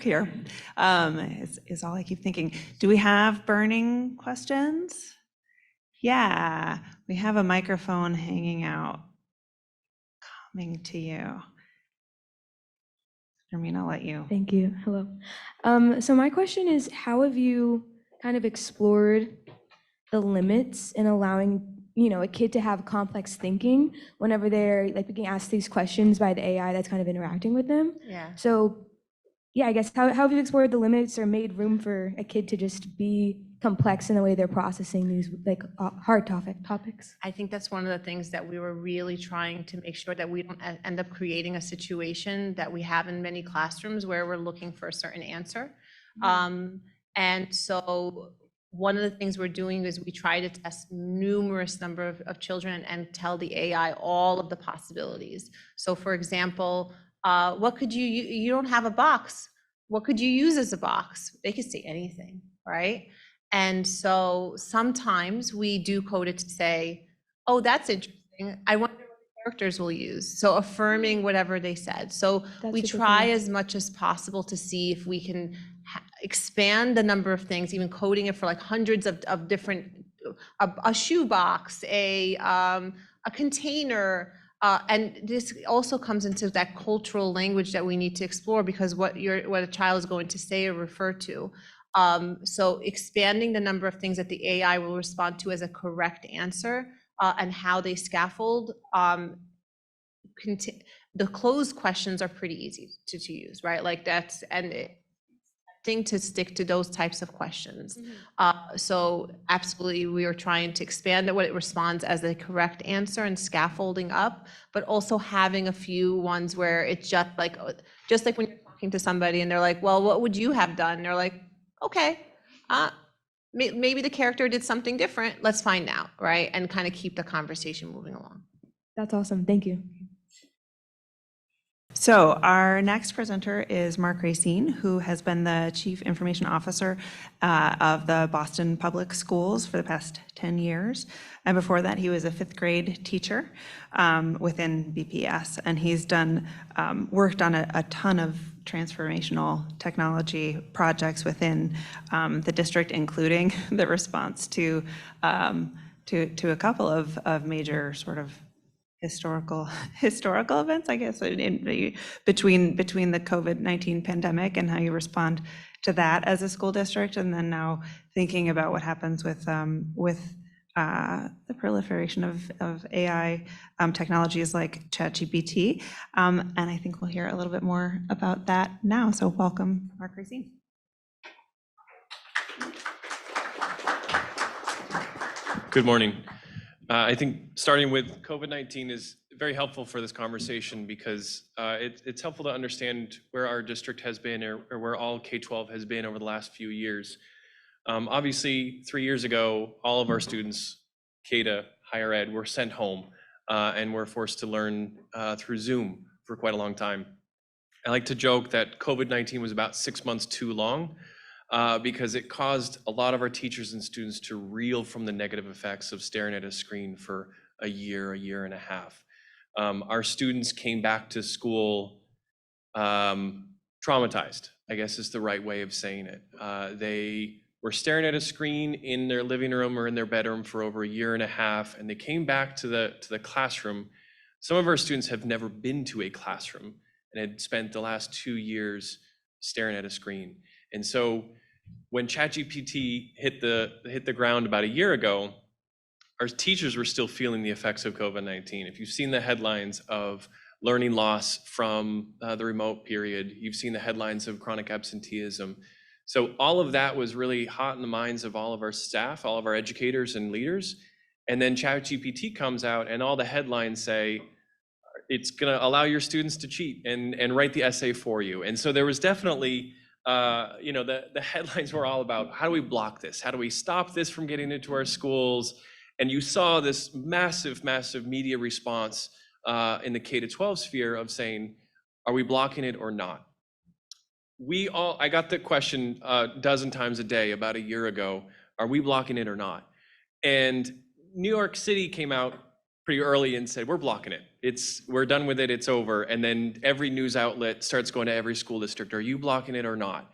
here. Is all I keep thinking. Do we have burning questions? Yeah, we have a microphone hanging out, coming to you. Hermine, I'll let you. Thank you. Hello. So my question is, how have you kind of explored the limits in allowing, a kid to have complex thinking whenever they're like being asked these questions by the AI that's kind of interacting with them? Yeah. So yeah, I guess how have you explored the limits or made room for a kid to just be complex in the way they're processing these like hard topics? I think that's one of the things that we were really trying to make sure that we don't end up creating a situation that we have in many classrooms where we're looking for a certain answer. And so one of the things we're doing is we try to test numerous number of children and tell the AI all of the possibilities. So for example, what could you don't have a box. What could you use as a box? They could say anything, right? And so sometimes we do code it to say, oh, that's interesting. I wonder what the characters will use. So affirming whatever they said. So we try as much as possible to see if we can expand the number of things, even coding it for like hundreds of different, a shoe box, a container, and this also comes into that cultural language that we need to explore, because what a child is going to say or refer to. So expanding the number of things that the AI will respond to as a correct answer, and how they scaffold. The closed questions are pretty easy to use, right? Like that's, thing to stick to those types of questions. So absolutely, we are trying to expand what it responds as a correct answer and scaffolding up, but also having a few ones where it's just like when you're talking to somebody and they're like, well, what would you have done? And they're like, okay, maybe the character did something different. Let's find out, right? And kind of keep the conversation moving along. That's awesome. Thank you. So our next presenter is Mark Racine, who has been the Chief Information Officer of the Boston Public Schools for the past 10 years. And before that, he was a 5th grade teacher within BPS. And he's worked on a ton of transformational technology projects within the district, including the response to a couple of major sort of historical events, I guess, between the COVID-19 pandemic and how you respond to that as a school district, and then now thinking about what happens with the proliferation of AI technologies like ChatGPT, and I think we'll hear a little bit more about that now. So welcome, Mark Racine. Good morning. I think starting with COVID-19 is very helpful for this conversation because it's helpful to understand where our district has been or where all K-12 has been over the last few years. Obviously, 3 years ago, all of our students, K to higher ed, were sent home and were forced to learn through Zoom for quite a long time. I like to joke that COVID-19 was about 6 months too long, because it caused a lot of our teachers and students to reel from the negative effects of staring at a screen for a year and a half. Our students came back to school traumatized, I guess is the right way of saying it. They were staring at a screen in their living room or in their bedroom for over a year and a half, and they came back to the classroom. Some of our students have never been to a classroom and had spent the last 2 years staring at a screen. And so when ChatGPT hit the ground about a year ago, our teachers were still feeling the effects of COVID-19. If you've seen the headlines of learning loss from the remote period, you've seen the headlines of chronic absenteeism. So all of that was really hot in the minds of all of our staff, all of our educators and leaders. And then ChatGPT comes out and all the headlines say, it's gonna allow your students to cheat and write the essay for you. And so there was definitely, the headlines were all about, how do we block this? How do we stop this from getting into our schools? And you saw this massive media response in the K-12 sphere of saying, are we blocking it or not? I got the question a dozen times a day about a year ago, are we blocking it or not? And New York City came out pretty early and said, we're blocking it. We're done with it, it's over. And then every news outlet starts going to every school district, are you blocking it or not?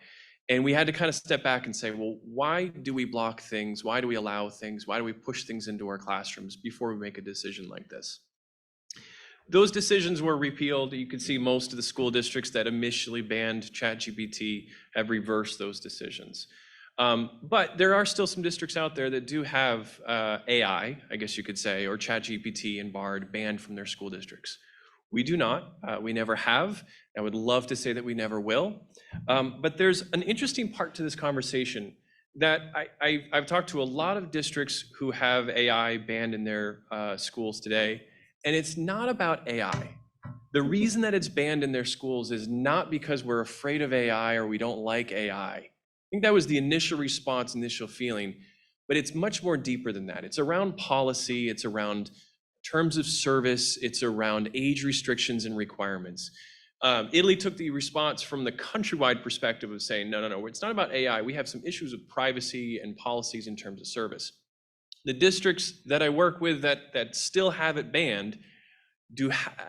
And we had to kind of step back and say, well, why do we block things? Why do we allow things? Why do we push things into our classrooms before we make a decision like this? Those decisions were repealed. You can see most of the school districts that initially banned ChatGPT have reversed those decisions. But there are still some districts out there that do have AI, I guess you could say, or ChatGPT and Bard banned from their school districts. We do not. We never have. I would love to say that we never will. But there's an interesting part to this conversation that I've talked to a lot of districts who have AI banned in their schools today, and it's not about AI. The reason that it's banned in their schools is not because we're afraid of AI or we don't like AI. I think that was the initial response, initial feeling, but it's much more deeper than that. It's around policy, it's around terms of service, it's around age restrictions and requirements. Italy took the response from the countrywide perspective of saying, no, it's not about AI. We have some issues with privacy and policies in terms of service. The districts that I work with that still have it banned,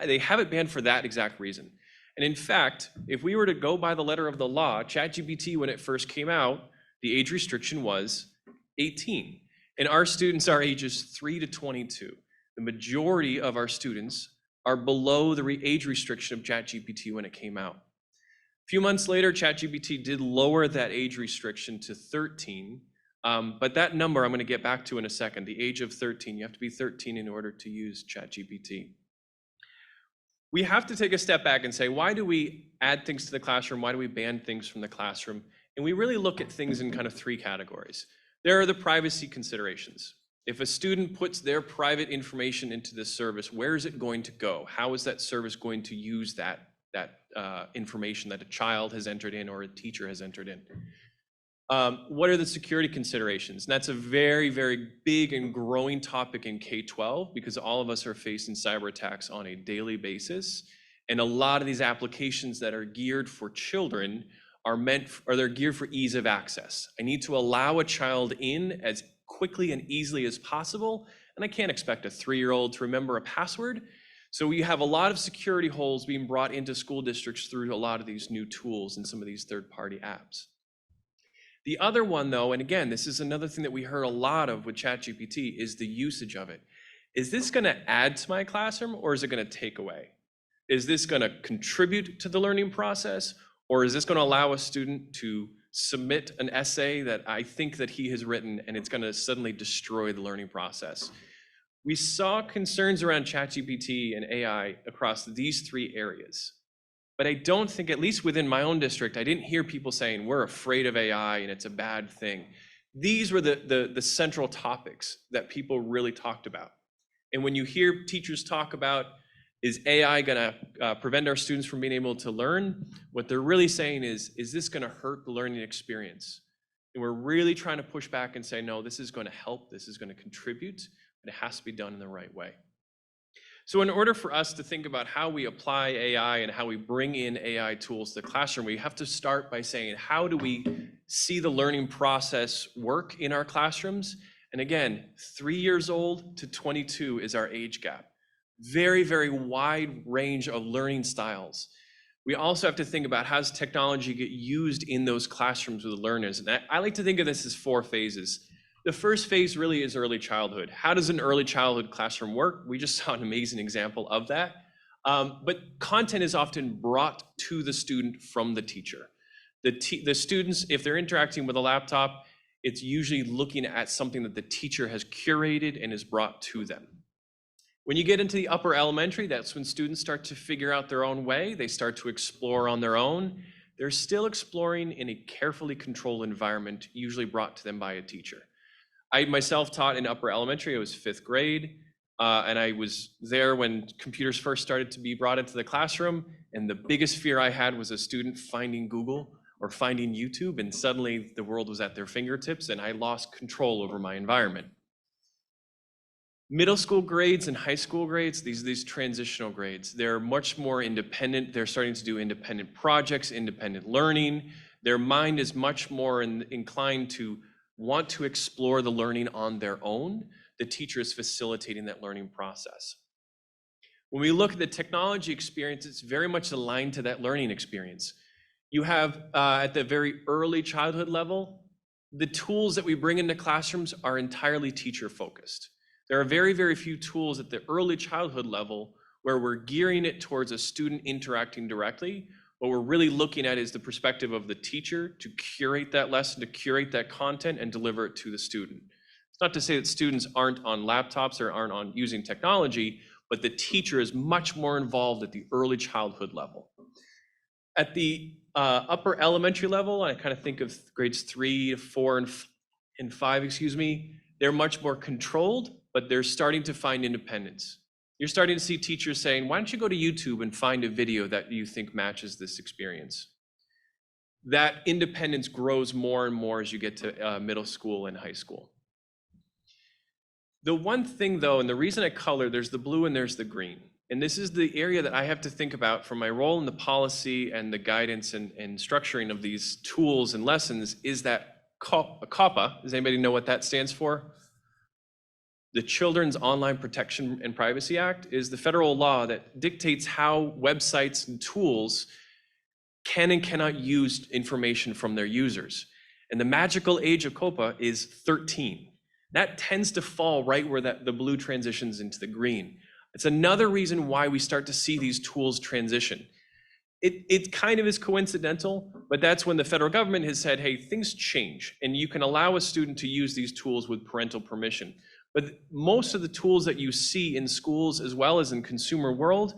they have it banned for that exact reason. And in fact, if we were to go by the letter of the law, ChatGPT, when it first came out, the age restriction was 18. And our students are ages 3 to 22. The majority of our students are below the age restriction of ChatGPT when it came out. A few months later, ChatGPT did lower that age restriction to 13. But that number I'm going to get back to in a second, the age of 13. You have to be 13 in order to use ChatGPT. We have to take a step back and say, why do we add things to the classroom? Why do we ban things from the classroom? And we really look at things in kind of 3 categories. There are the privacy considerations. If a student puts their private information into this service, where is it going to go? How is that service going to use that information that a child has entered in or a teacher has entered in? What are the security considerations? And that's a very, very big and growing topic in K-12 because all of us are facing cyber attacks on a daily basis. And a lot of these applications that are geared for children they're geared for ease of access. I need to allow a child in as quickly and easily as possible. And I can't expect a 3-year-old to remember a password. So we have a lot of security holes being brought into school districts through a lot of these new tools and some of these third-party apps. The other one, though, and again, this is another thing that we heard a lot of with ChatGPT, is the usage of it. Is this going to add to my classroom or is it going to take away? Is this going to contribute to the learning process or is this going to allow a student to submit an essay that I think that he has written and it's going to suddenly destroy the learning process? We saw concerns around ChatGPT and AI across these 3 areas. But I don't think, at least within my own district, I didn't hear people saying we're afraid of AI and it's a bad thing. These were the central topics that people really talked about. And when you hear teachers talk about, is AI gonna prevent our students from being able to learn? What they're really saying is this gonna hurt the learning experience? And we're really trying to push back and say, no, this is gonna help, this is gonna contribute, but it has to be done in the right way. So in order for us to think about how we apply AI and how we bring in AI tools to the classroom, we have to start by saying, how do we see the learning process work in our classrooms? And again, 3 years old to 22 is our age gap. Very, very wide range of learning styles. We also have to think about how does technology get used in those classrooms with the learners? And I like to think of this as 4 phases. The first phase really is early childhood. How does an early childhood classroom work? We just saw an amazing example of that. But content is often brought to the student from the teacher. The students, if they're interacting with a laptop, it's usually looking at something that the teacher has curated and is brought to them. When you get into the upper elementary, that's when students start to figure out their own way. They start to explore on their own. They're still exploring in a carefully controlled environment, usually brought to them by a teacher. I myself taught in upper elementary. I was 5th grade, and I was there when computers first started to be brought into the classroom, and the biggest fear I had was a student finding Google or finding YouTube, and suddenly the world was at their fingertips, and I lost control over my environment. Middle school grades and high school grades, these transitional grades, they're much more independent. They're starting to do independent projects, independent learning. Their mind is much more inclined to want to explore the learning on their own. the teacher is facilitating that learning process. When we look at the technology experience, it's very much aligned to that learning experience. You have, at the very early childhood level, the tools that we bring into classrooms are entirely teacher-focused. There are very, very few tools at the early childhood level where we're gearing it towards a student interacting directly. What we're really looking at is the perspective of the teacher to curate that lesson, to curate that content, and deliver it to the student. It's not to say that students aren't on laptops or aren't on using technology, but the teacher is much more involved at the early childhood level. At the upper elementary level, I kind of think of grades 3, 4, and 5, they're much more controlled, but they're starting to find independence. You're starting to see teachers saying, why don't you go to YouTube and find a video that you think matches this experience? That independence grows more and more as you get to middle school and high school. The one thing though, and the reason I color, there's the blue and there's the green. And this is the area that I have to think about for my role in the policy and the guidance and structuring of these tools and lessons is that COPPA. Does anybody know what that stands for? The Children's Online Protection and Privacy Act is the federal law that dictates how websites and tools can and cannot use information from their users. And the magical age of COPPA is 13. That tends to fall right where the blue transitions into the green. It's another reason why we start to see these tools transition. It kind of is coincidental, but that's when the federal government has said, hey, things change, and you can allow a student to use these tools with parental permission. But most of the tools that you see in schools as well as in consumer world,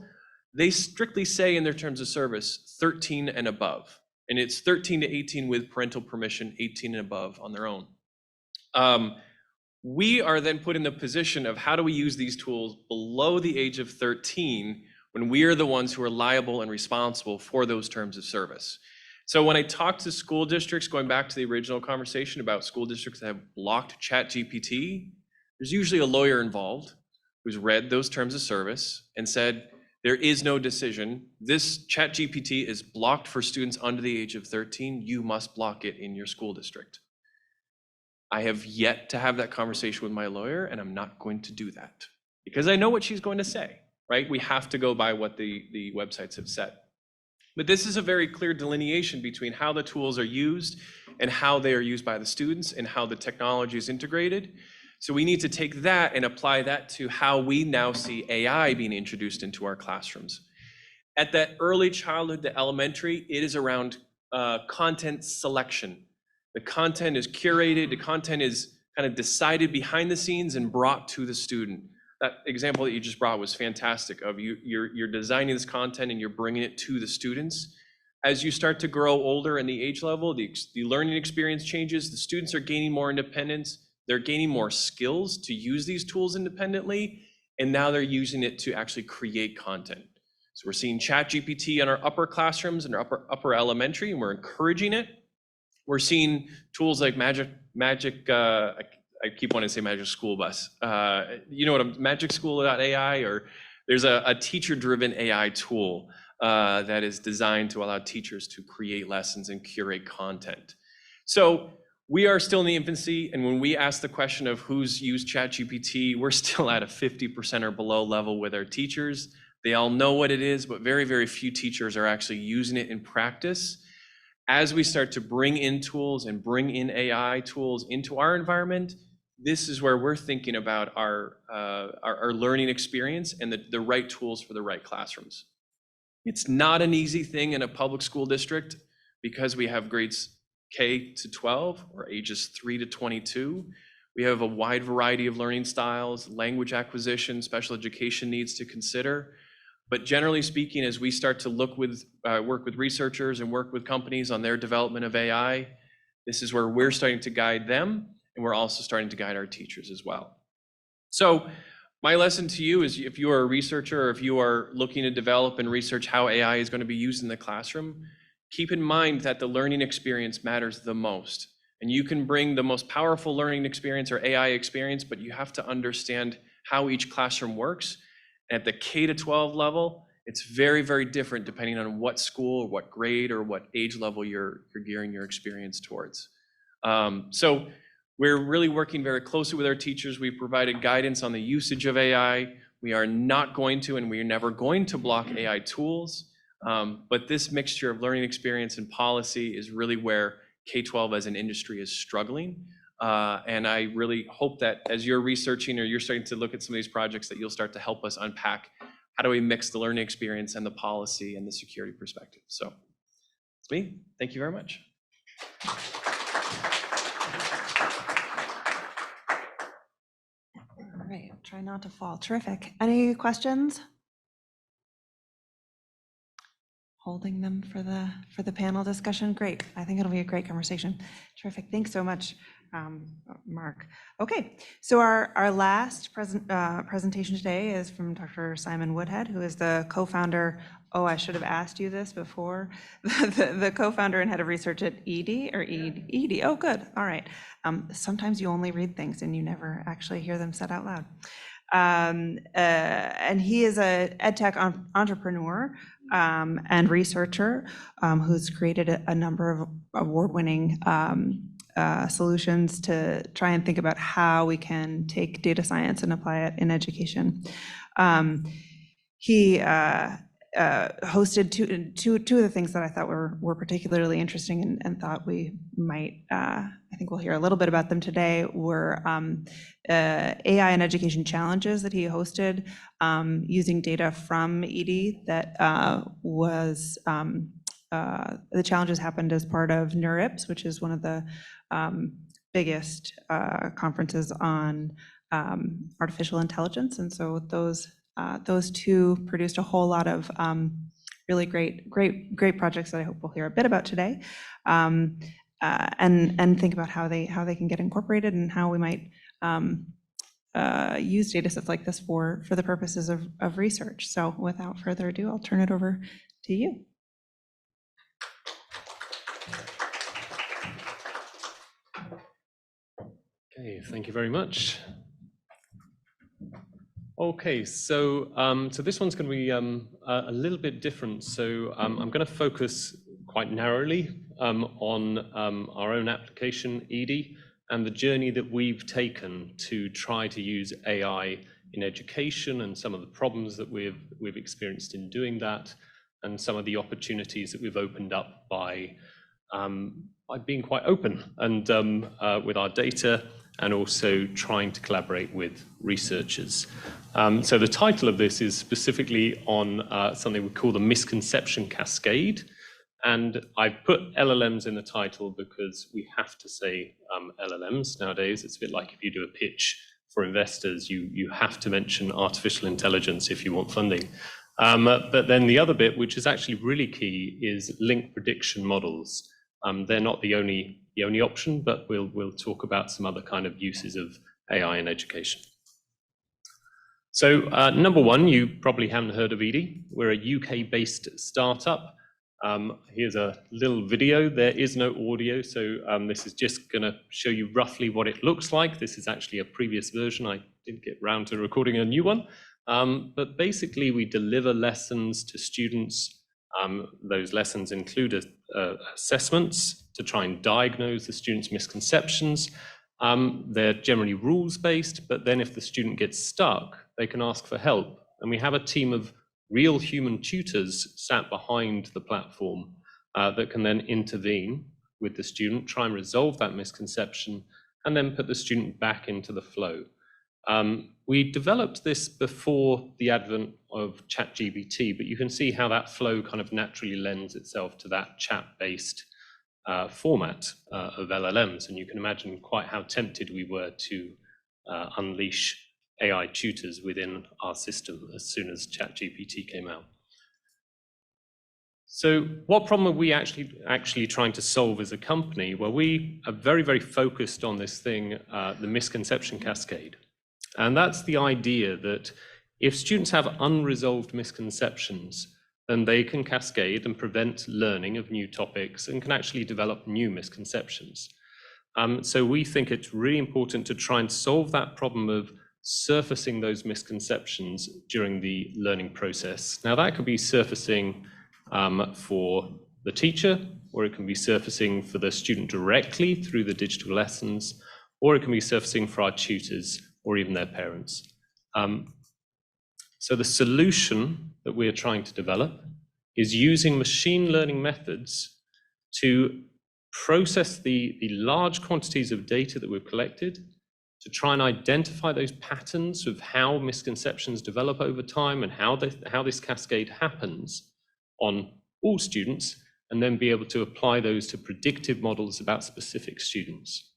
they strictly say in their terms of service, 13 and above. And it's 13 to 18 with parental permission, 18 and above on their own. We are then put in the position of how do we use these tools below the age of 13 when we are the ones who are liable and responsible for those terms of service. So when I talk to school districts, going back to the original conversation about school districts that have blocked ChatGPT, there's usually a lawyer involved who's read those terms of service and said, there is no decision. This ChatGPT is blocked for students under the age of 13. You must block it in your school district. I have yet to have that conversation with my lawyer, and I'm not going to do that because I know what she's going to say, right? We have to go by what the websites have said. But this is a very clear delineation between how the tools are used and how they are used by the students and how the technology is integrated. So we need to take that and apply that to how we now see AI being introduced into our classrooms. At that early childhood, the elementary, it is around content selection. The content is curated, the content is kind of decided behind the scenes and brought to the student. That example that you just brought was fantastic of you're designing this content and you're bringing it to the students. As you start to grow older in the age level, the learning experience changes, the students are gaining more independence, they're gaining more skills to use these tools independently, and now they're using it to actually create content. So we're seeing ChatGPT in our upper classrooms and our upper elementary, and we're encouraging it. We're seeing tools like Magic. I keep wanting to say Magic School Bus. You know what, magicschool.ai, or there's a teacher-driven AI tool that is designed to allow teachers to create lessons and curate content. So we are still in the infancy, and when we ask the question of who's used ChatGPT, we're still at a 50% or below level with our teachers. They all know what it is, but very, very few teachers are actually using it in practice. As we start to bring in tools and bring in AI tools into our environment, this is where we're thinking about our learning experience and the right tools for the right classrooms. It's not an easy thing in a public school district because we have grades K to 12 or ages 3 to 22. We have a wide variety of learning styles, language acquisition, special education needs to consider. But generally speaking, as we start to work with researchers and work with companies on their development of AI, this is where we're starting to guide them, and we're also starting to guide our teachers as well. So my lesson to you is if you are a researcher or if you are looking to develop and research how AI is going to be used in the classroom, keep in mind that the learning experience matters the most. And you can bring the most powerful learning experience or AI experience, but you have to understand how each classroom works. At the K to 12 level, it's very, very different depending on what school, or what grade, or what age level you're gearing your experience towards. So We're really working very closely with our teachers. We've provided guidance on the usage of AI. We are not going to, and we are never going to block AI tools. But this mixture of learning experience and policy is really where K-12 as an industry is struggling. And I really hope that as you're researching or you're starting to look at some of these projects, that you'll start to help us unpack how do we mix the learning experience and the policy and the security perspective. So it's me. Thank you very much. All right, try not to fall. Terrific. Any questions? Holding them for the panel discussion. Great. I think it'll be a great conversation. Terrific. Thanks so much, Mark. Okay, so our last presentation today is from Dr. Simon Woodhead, who is the co-founder. Oh, I should have asked you this before. The co-founder and head of research at ED or ED. Oh, good. All right. Sometimes you only read things and you never actually hear them said out loud. And he is a edtech entrepreneur and researcher who's created a number of award-winning solutions to try and think about how we can take data science and apply it in education. He hosted two of the things that I thought were particularly interesting and thought we might, I think we'll hear a little bit about them today, were AI and education challenges that he hosted using data from ED that was, the challenges happened as part of NeurIPS, which is one of the biggest conferences on artificial intelligence. And so those two produced a whole lot of really great projects that I hope we'll hear a bit about today, and think about how they can get incorporated and how we might use data sets like this for the purposes of research. So without further ado, I'll turn it over to you. Okay, thank you very much. Okay, so this one's going to be a little bit different. So I'm going to focus quite narrowly on our own application, ED, and the journey that we've taken to try to use AI in education and some of the problems that we've experienced in doing that, and some of the opportunities that we've opened up by being quite open and with our data, and also trying to collaborate with researchers. So the title of this is specifically on something we call the misconception cascade. And I've put LLMs in the title because we have to say LLMs nowadays. It's a bit like if you do a pitch for investors, you have to mention artificial intelligence if you want funding. But then the other bit, which is actually really key, is link prediction models. They're not the only option, but we'll talk about some other kind of uses of AI in education. So number one, you probably haven't heard of ED. We're a UK-based startup. Here's a little video. There is no audio, so this is just going to show you roughly what it looks like. This is actually a previous version. I didn't get round to recording a new one. But basically, we deliver lessons to students. Those lessons include assessments to try and diagnose the students' misconceptions. They're generally rules-based, but then if the student gets stuck, they can ask for help. And we have a team of real human tutors sat behind the platform that can then intervene with the student, try and resolve that misconception, and then put the student back into the flow. We developed this before the advent of ChatGPT, but you can see how that flow kind of naturally lends itself to that chat-based format of LLMs. And you can imagine quite how tempted we were to unleash AI tutors within our system as soon as ChatGPT came out. So what problem are we actually trying to solve as a company? Well, we are very, very focused on this thing, the misconception cascade. And that's the idea that if students have unresolved misconceptions, then they can cascade and prevent learning of new topics and can actually develop new misconceptions. So we think it's really important to try and solve that problem of surfacing those misconceptions during the learning process. Now that could be surfacing for the teacher, or it can be surfacing for the student directly through the digital lessons, or it can be surfacing for our tutors or even their parents. So the solution that we're trying to develop is using machine learning methods to process the large quantities of data that we've collected, to try and identify those patterns of how misconceptions develop over time and how this cascade happens on all students, and then be able to apply those to predictive models about specific students.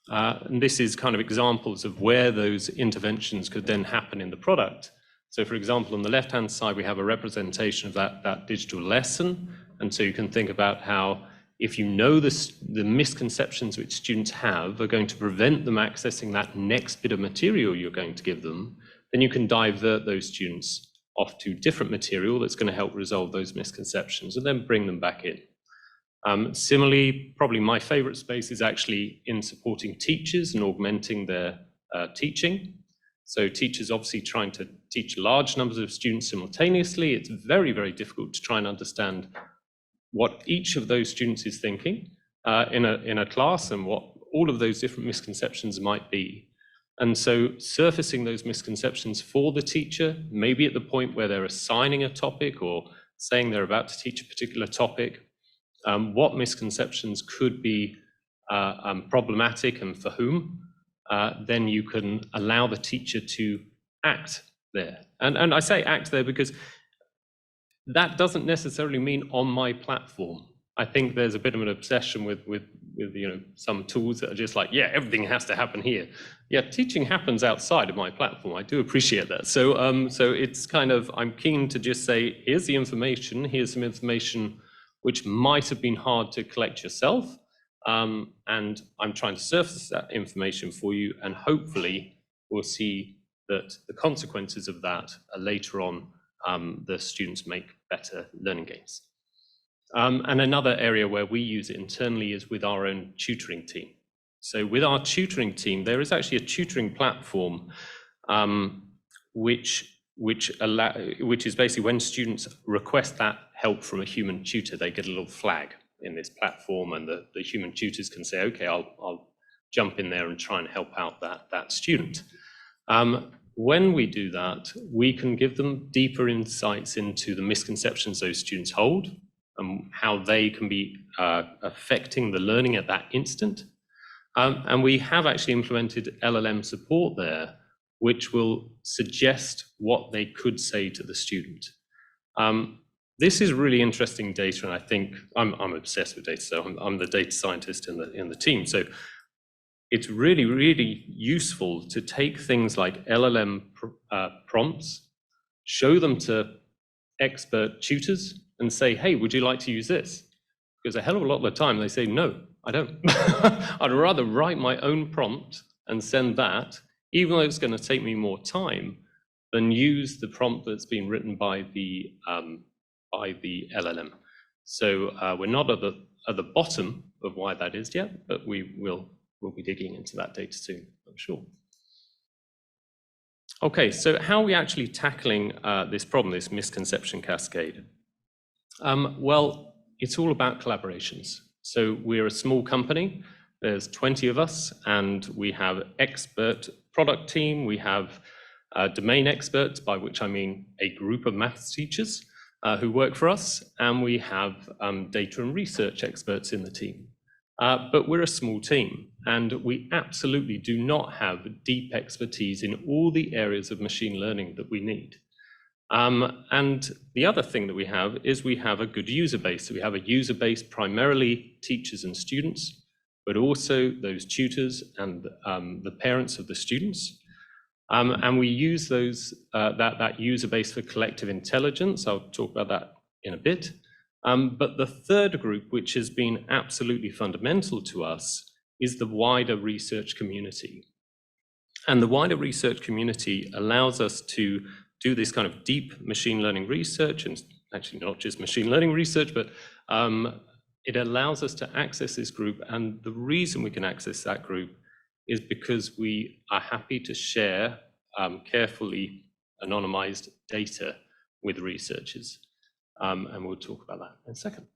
And this is kind of examples of where those interventions could then happen in the product. So for example, on the left-hand side, we have a representation of that digital lesson. And so you can think about how if you know the misconceptions which students have are going to prevent them accessing that next bit of material you're going to give them, then you can divert those students off to different material that's going to help resolve those misconceptions and then bring them back in. Similarly, probably my favorite space is actually in supporting teachers and augmenting their teaching. So teachers obviously trying to teach large numbers of students simultaneously. It's very, very difficult to try and understand what each of those students is thinking in a class and what all of those different misconceptions might be. And so surfacing those misconceptions for the teacher, maybe at the point where they're assigning a topic or saying they're about to teach a particular topic, what misconceptions could be problematic and for whom, then you can allow the teacher to act there. And I say act there because that doesn't necessarily mean on my platform. I think there's a bit of an obsession with some tools that are just like, yeah, everything has to happen here. Yeah, teaching happens outside of my platform. I do appreciate that. So so it's kind of, I'm keen to just say, here's the information, here's some information which might have been hard to collect yourself. And I'm trying to surface that information for you, and hopefully we'll see that the consequences of that are later on the students make better learning gains. And another area where we use it internally is with our own tutoring team. So with our tutoring team, there is actually a tutoring platform which is basically when students request that help from a human tutor, they get a little flag in this platform, and the human tutors can say, okay, I'll jump in there and try and help out that student. When we do that, we can give them deeper insights into the misconceptions those students hold and how they can be affecting the learning at that instant. And we have actually implemented LLM support there, which will suggest what they could say to the student. This is really interesting data, and I think I'm obsessed with data, so I'm the data scientist in the team. So it's really, really useful to take things like LLM prompts, show them to expert tutors, and say, hey, would you like to use this? Because a hell of a lot of the time they say, no, I don't. I'd rather write my own prompt and send that, even though it's going to take me more time, than use the prompt that's been written by the LLM. So we're not at the bottom of why that is yet, but we'll be digging into that data soon, I'm sure. Okay, so how are we actually tackling this problem, this misconception cascade? Well, it's all about collaborations. So we're a small company. There's 20 of us, and we have expert product team. We have domain experts, by which I mean a group of maths teachers who work for us, and we have data and research experts in the team. But we're a small team, and we absolutely do not have deep expertise in all the areas of machine learning that we need. And the other thing that we have is we have a good user base. So we have a user base, primarily teachers and students, but also those tutors and the parents of the students. And we use that user base for collective intelligence. I'll talk about that in a bit. But the third group, which has been absolutely fundamental to us, is the wider research community. And the wider research community allows us to do this kind of deep machine learning research, and actually not just machine learning research, but it allows us to access this group. And the reason we can access that group is because we are happy to share carefully anonymized data with researchers. And we'll talk about that in a second.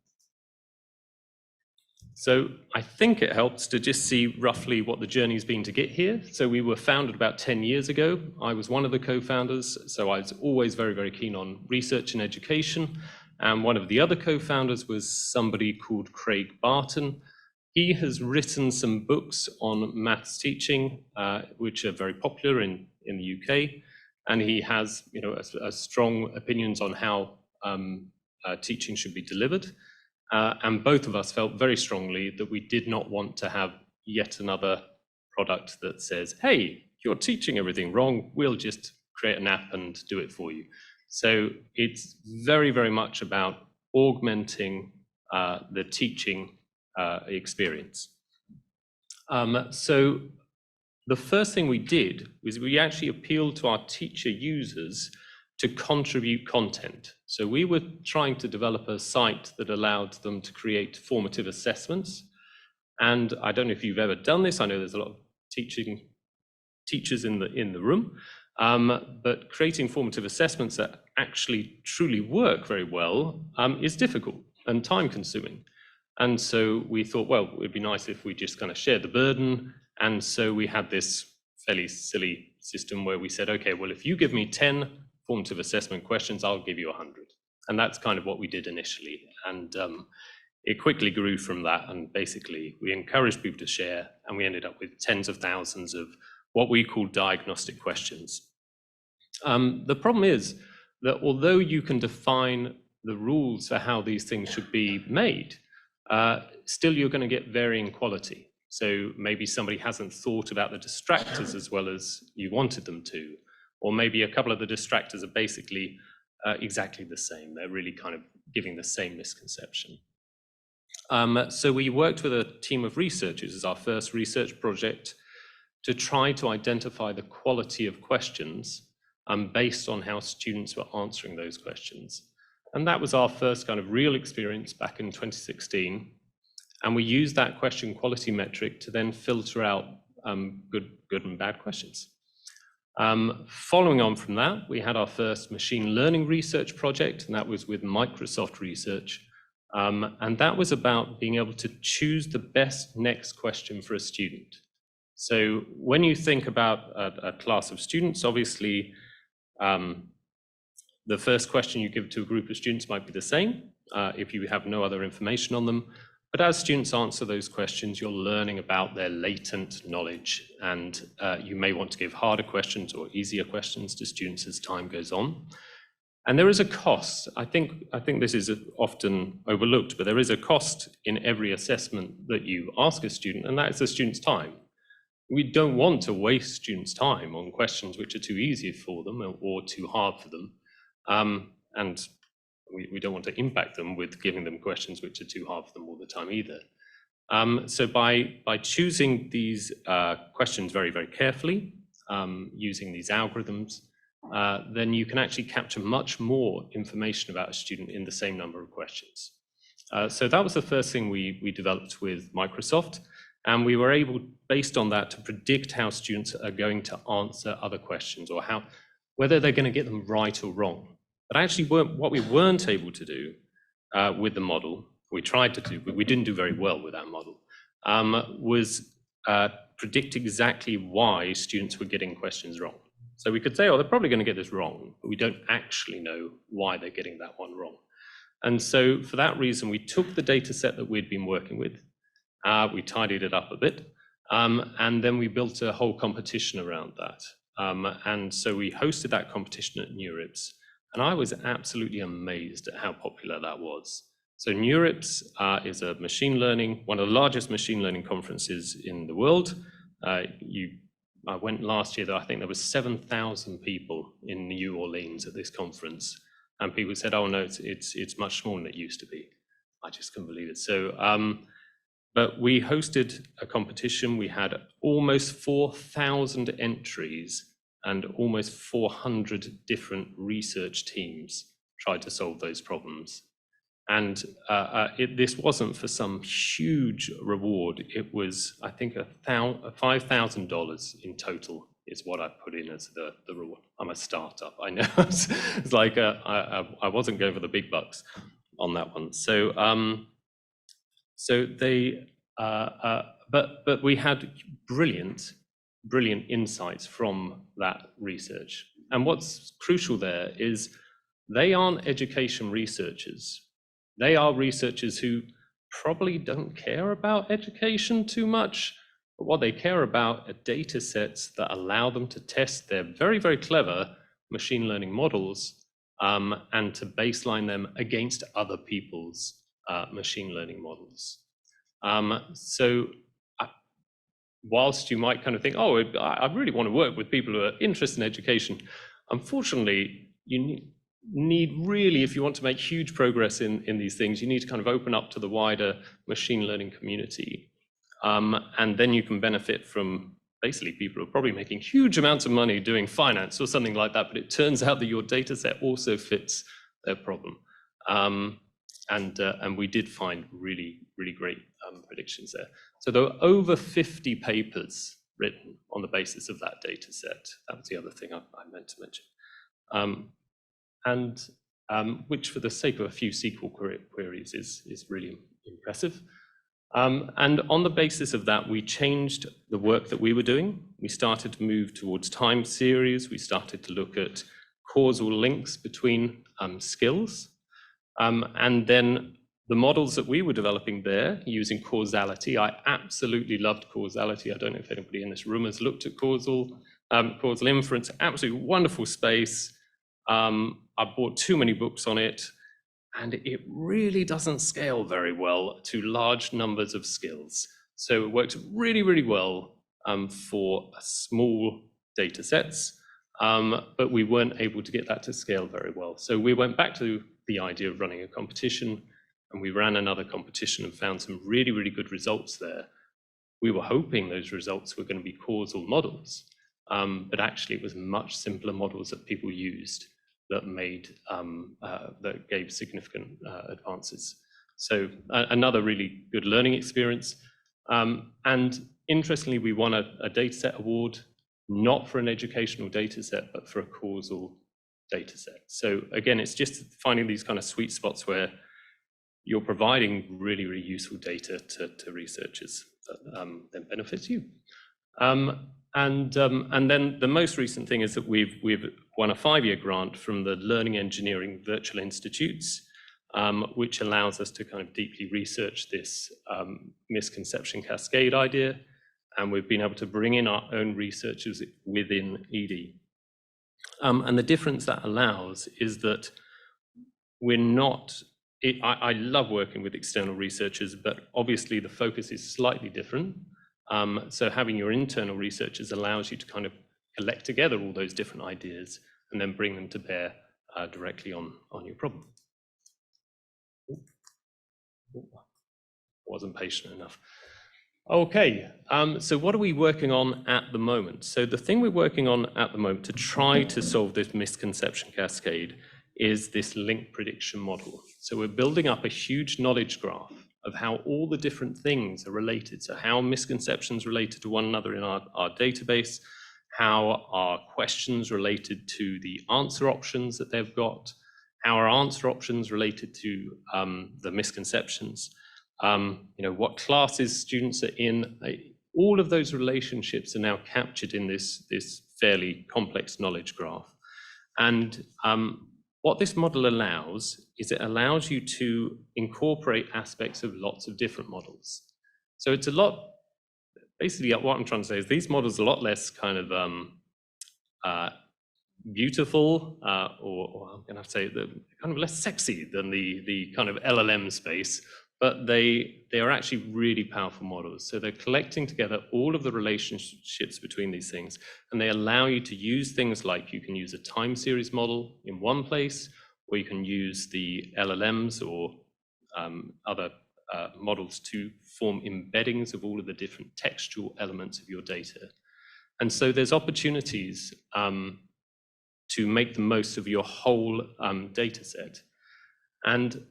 So I think it helps to just see roughly what the journey's been to get here. So we were founded about 10 years ago. I was one of the co-founders, so I was always very, very keen on research and education. And one of the other co-founders was somebody called Craig Barton. He has written some books on maths teaching, which are very popular in the UK. And he has, a strong opinions on how teaching should be delivered. And both of us felt very strongly that we did not want to have yet another product that says, hey, you're teaching everything wrong, we'll just create an app and do it for you. So it's very, very much about augmenting the teaching experience. So the first thing we did was we actually appealed to our teacher users to contribute content. So we were trying to develop a site that allowed them to create formative assessments. And I don't know if you've ever done this. I know there's a lot of teachers in the room, but creating formative assessments that actually truly work very well is difficult and time consuming. And so we thought, well, it'd be nice if we just kind of shared the burden. And so we had this fairly silly system where we said, okay, well, if you give me 10 formative assessment questions, I'll give you 100. And that's kind of what we did initially. And it quickly grew from that. And basically, we encouraged people to share, and we ended up with tens of thousands of what we call diagnostic questions. The problem is that although you can define the rules for how these things should be made, still you're going to get varying quality. So maybe somebody hasn't thought about the distractors as well as you wanted them to, or maybe a couple of the distractors are basically exactly the same. They're really kind of giving the same misconception. So we worked with a team of researchers as our first research project to try to identify the quality of questions based on how students were answering those questions. And that was our first kind of real experience back in 2016. And we used that question quality metric to then filter out good and bad questions. Following on from that, we had our first machine learning research project, and that was with Microsoft Research. And that was about being able to choose the best next question for a student. So when you think about a class of students, obviously, the first question you give to a group of students might be the same if you have no other information on them. But as students answer those questions, you're learning about their latent knowledge, and you may want to give harder questions or easier questions to students as time goes on. And there is a cost. I think this is often overlooked, but there is a cost in every assessment that you ask a student, and that is the student's time. We don't want to waste students' time on questions which are too easy for them or too hard for them. And we don't want to impact them with giving them questions which are too hard for them all the time either. So by choosing these questions very, very carefully, using these algorithms, then you can actually capture much more information about a student in the same number of questions. So that was the first thing we developed with Microsoft. And we were able, based on that, to predict how students are going to answer other questions or whether they're going to get them right or wrong. But actually, what we weren't able to do with the model, we tried to do, but we didn't do very well with that model, was predict exactly why students were getting questions wrong. So we could say, oh, they're probably going to get this wrong, but we don't actually know why they're getting that one wrong. And so for that reason, we took the data set that we'd been working with, we tidied it up a bit, and then we built a whole competition around that. And so we hosted that competition at NeurIPS, and I was absolutely amazed at how popular that was. So NeurIPS is a machine learning, one of the largest machine learning conferences in the world. I went last year, though, I think there was 7,000 people in New Orleans at this conference, and people said, oh no, it's much smaller than it used to be. I just couldn't believe it. So, but we hosted a competition. We had almost 4,000 entries and almost 400 different research teams tried to solve those problems. And this wasn't for some huge reward. It was, I think, $5,000 in total is what I put in as the reward. I'm a startup, I know. It's like I wasn't going for the big bucks on that one. So, So but we had brilliant insights from that research. And what's crucial there is they aren't education researchers. They are researchers who probably don't care about education too much, but what they care about are data sets that allow them to test their very, very clever machine learning models and to baseline them against other people's machine learning models. So whilst you might kind of think, oh, I really want to work with people who are interested in education, unfortunately, you need really, if you want to make huge progress in these things, you need to kind of open up to the wider machine learning community. And then you can benefit from basically people who are probably making huge amounts of money doing finance or something like that, but it turns out that your data set also fits their problem. And we did find really, really great predictions there. So there were over 50 papers written on the basis of that data set. That was the other thing I meant to mention. Which for the sake of a few SQL queries is really impressive. And on the basis of that, we changed the work that we were doing. We started to move towards time series. We started to look at causal links between skills. And then the models that we were developing there using causality, I absolutely loved causality. I don't know if anybody in this room has looked at causal inference, absolutely wonderful space. I bought too many books on it, and it really doesn't scale very well to large numbers of skills. So it works really, really well for small data sets, but we weren't able to get that to scale very well. So we went back to the idea of running a competition, and we ran another competition and found some really, really good results there. We were hoping those results were going to be causal models, but actually it was much simpler models that people used that that gave significant advances. So another really good learning experience. And interestingly, we won a dataset award, not for an educational dataset, but for a causal dataset. So again, it's just finding these kind of sweet spots where you're providing really, really useful data to researchers that then benefits you. And then the most recent thing is that we've won a 5-year grant from the Learning Engineering Virtual Institutes, which allows us to kind of deeply research this misconception cascade idea. And we've been able to bring in our own researchers within ED. And the difference that allows is that we're not, I love working with external researchers, but obviously the focus is slightly different. So having your internal researchers allows you to kind of collect together all those different ideas and then bring them to bear directly on your problem. Wasn't patient enough. Okay, so what are we working on at the moment? So the thing we're working on at the moment to try to solve this misconception cascade is this link prediction model. So we're building up a huge knowledge graph of how all the different things are related. So how misconceptions related to one another in our database, how are questions related to the answer options that they've got, how are answer options related to the misconceptions, what classes students are in. All of those relationships are now captured in this fairly complex knowledge graph. And what this model allows is it allows you to incorporate aspects of lots of different models. So it's a lot, basically what I'm trying to say is these models are a lot less kind of beautiful, or I'm gonna have to say they're kind of less sexy than the kind of LLM space, but they are actually really powerful models. So they're collecting together all of the relationships between these things, and they allow you to use things like you can use a time series model in one place, or you can use the LLMs or other models to form embeddings of all of the different textual elements of your data. And so there's opportunities to make the most of your whole data set. And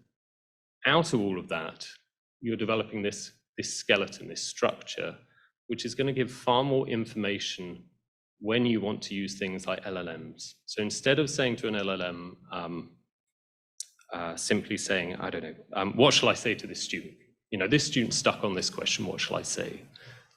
out of all of that, you're developing this skeleton, this structure, which is going to give far more information when you want to use things like LLMs. So instead of saying to an LLM, simply saying, I don't know, what shall I say to this student? this student's stuck on this question, what shall I say?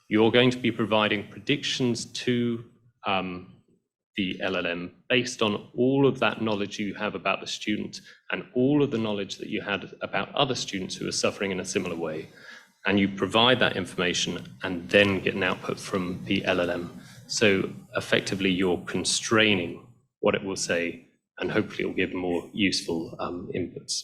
You're going to be providing predictions to the LLM based on all of that knowledge you have about the student and all of the knowledge that you had about other students who are suffering in a similar way. And you provide that information and then get an output from the LLM. So effectively, you're constraining what it will say, and hopefully it will give more useful inputs.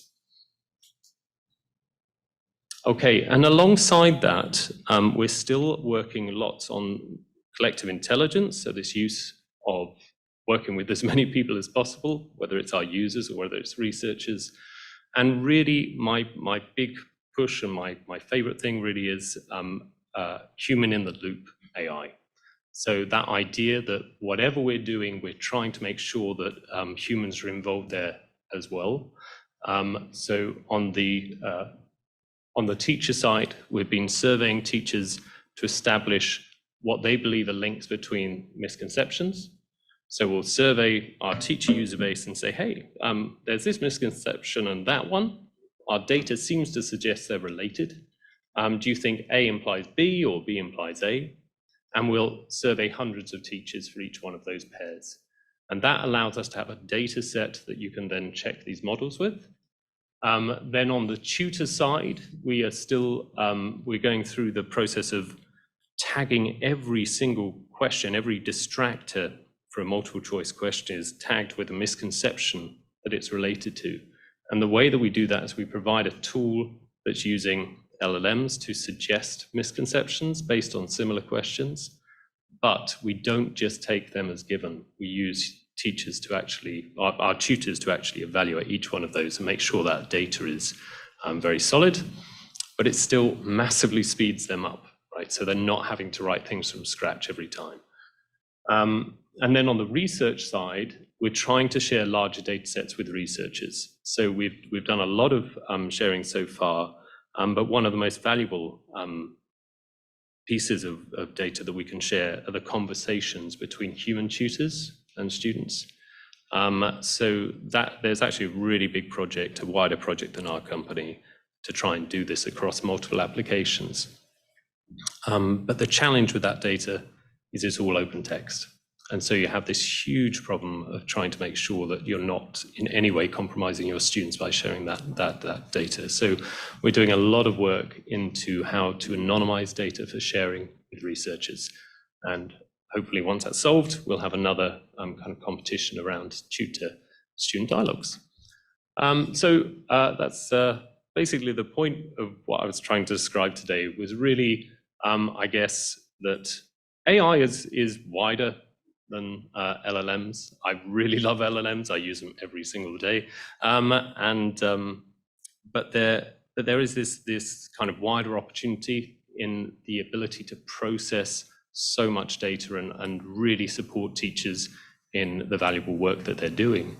Okay, and alongside that, we're still working lots on collective intelligence, so this use of working with as many people as possible, whether it's our users or whether it's researchers. And really, my big push and my favorite thing really is human in the loop AI. So that idea that whatever we're doing, we're trying to make sure that humans are involved there as well. So on the teacher side, we've been surveying teachers to establish what they believe are links between misconceptions. So we'll survey our teacher user base and say, hey, there's this misconception and that one. Our data seems to suggest they're related. Do you think A implies B or B implies A? And we'll survey hundreds of teachers for each one of those pairs. And that allows us to have a data set that you can then check these models with. Then on the tutor side, we are still, we're going through the process of tagging every single question, every distractor for a multiple choice question is tagged with a misconception that it's related to. And the way that we do that is we provide a tool that's using LLMs to suggest misconceptions based on similar questions, but we don't just take them as given. We use teachers to actually, our tutors to actually evaluate each one of those and make sure that data is very solid, but it still massively speeds them up, right? So they're not having to write things from scratch every time. And then on the research side, we're trying to share larger data sets with researchers. So we've done a lot of sharing so far, but one of the most valuable pieces of data that we can share are the conversations between human tutors and students. So there's actually a really big project, a wider project than our company, to try and do this across multiple applications. But the challenge with that data is it's all open text. And so you have this huge problem of trying to make sure that you're not in any way compromising your students by sharing that data. So we're doing a lot of work into how to anonymize data for sharing with researchers. And hopefully once that's solved, we'll have another kind of competition around tutor-student dialogues. So that's basically the point of what I was trying to describe today was really, I guess, that AI is wider than LLMs. I really love LLMs. I use them every single day. But there is this kind of wider opportunity in the ability to process so much data and really support teachers in the valuable work that they're doing.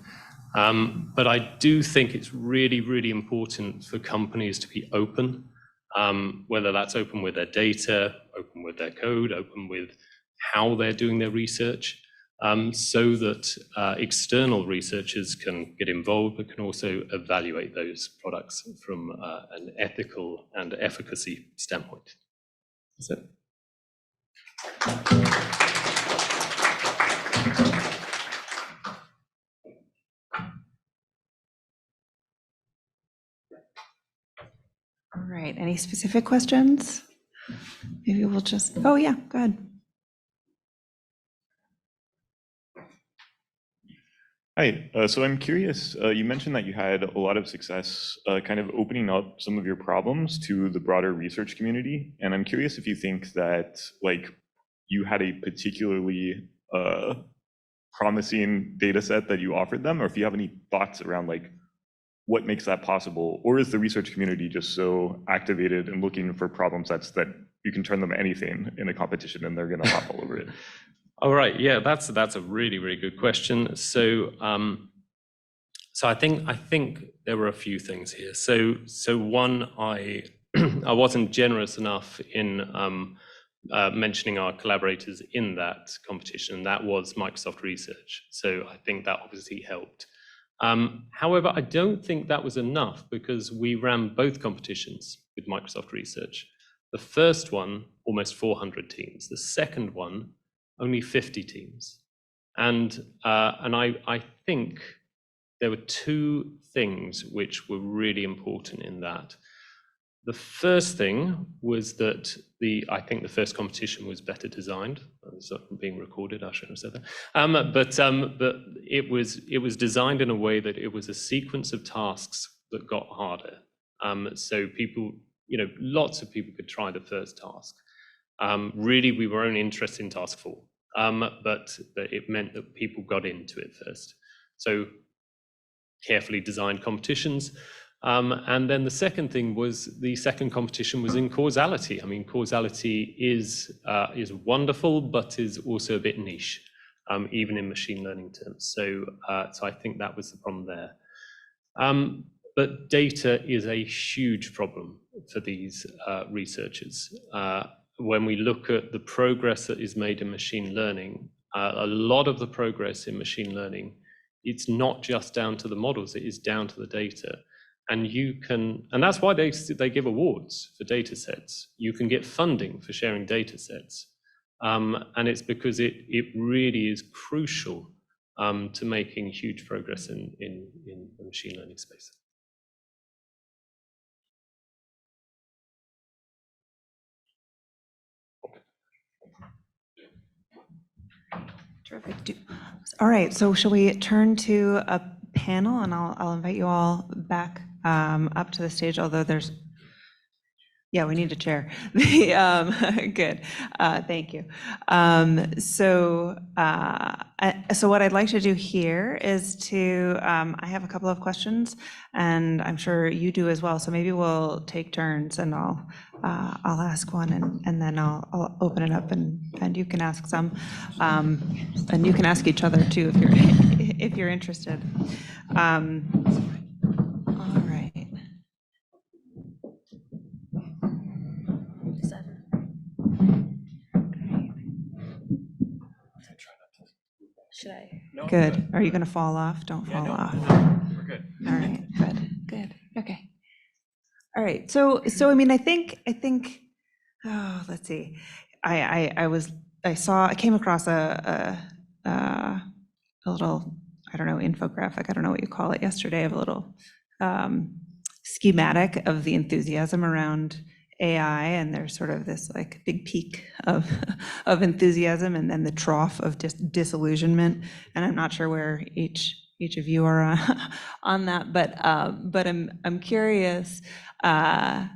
But I do think it's really, really important for companies to be open, whether that's open with their data, open with their code, open with how they're doing their research, so that external researchers can get involved, but can also evaluate those products from an ethical and efficacy standpoint. That's it. All right, any specific questions? Maybe we'll just, oh yeah, go ahead. Hi, so I'm curious, you mentioned that you had a lot of success kind of opening up some of your problems to the broader research community. And I'm curious if you think that like you had a particularly promising data set that you offered them, or if you have any thoughts around like what makes that possible, or is the research community just so activated and looking for problem sets that you can turn them anything in a competition and they're gonna hop all over it? All right, yeah, that's a really, really good question. So, so I think there were a few things here. So one, I wasn't generous enough in mentioning our collaborators in that competition, and that was Microsoft Research. So I think that obviously helped. However, I don't think that was enough because we ran both competitions with Microsoft Research. The first one, almost 400 teams. The second one, only 50 teams. And I think there were two things which were really important in that. The first thing was that I think the first competition was better designed. It's being recorded, I shouldn't have said that. But it was designed in a way that it was a sequence of tasks that got harder. So people, lots of people could try the first task. Really, we were only interested in task 4, but it meant that people got into it first. So carefully designed competitions. And then the second thing was the second competition was in causality. I mean, causality is wonderful, but is also a bit niche, even in machine learning terms. So I think that was the problem there. But data is a huge problem for these researchers. When we look at the progress that is made in machine learning, a lot of the progress in machine learning, it's not just down to the models, it is down to the data. And that's why they give awards for data sets. You can get funding for sharing data sets. And it's because it really is crucial to making huge progress in the machine learning space. Terrific. All right, so shall we turn to a panel, and I'll invite you all back up to the stage, although yeah, we need a chair. Good, thank you. So what I'd like to do here is I have a couple of questions, and I'm sure you do as well. So maybe we'll take turns, and I'll ask one, and then I'll open it up, and you can ask some, and you can ask each other too if you're interested. All right. Should I? No, good. Are you going to fall off? Don't fall off. No, we're good. All right. Good. Okay. All right. So I mean, I think. Oh, let's see. I came across a little, I don't know, infographic. I don't know what you call it yesterday, of a little schematic of the enthusiasm around AI, and there's sort of this like big peak of enthusiasm, and then the trough of disillusionment. And I'm not sure where each of you are on that, but I'm curious. As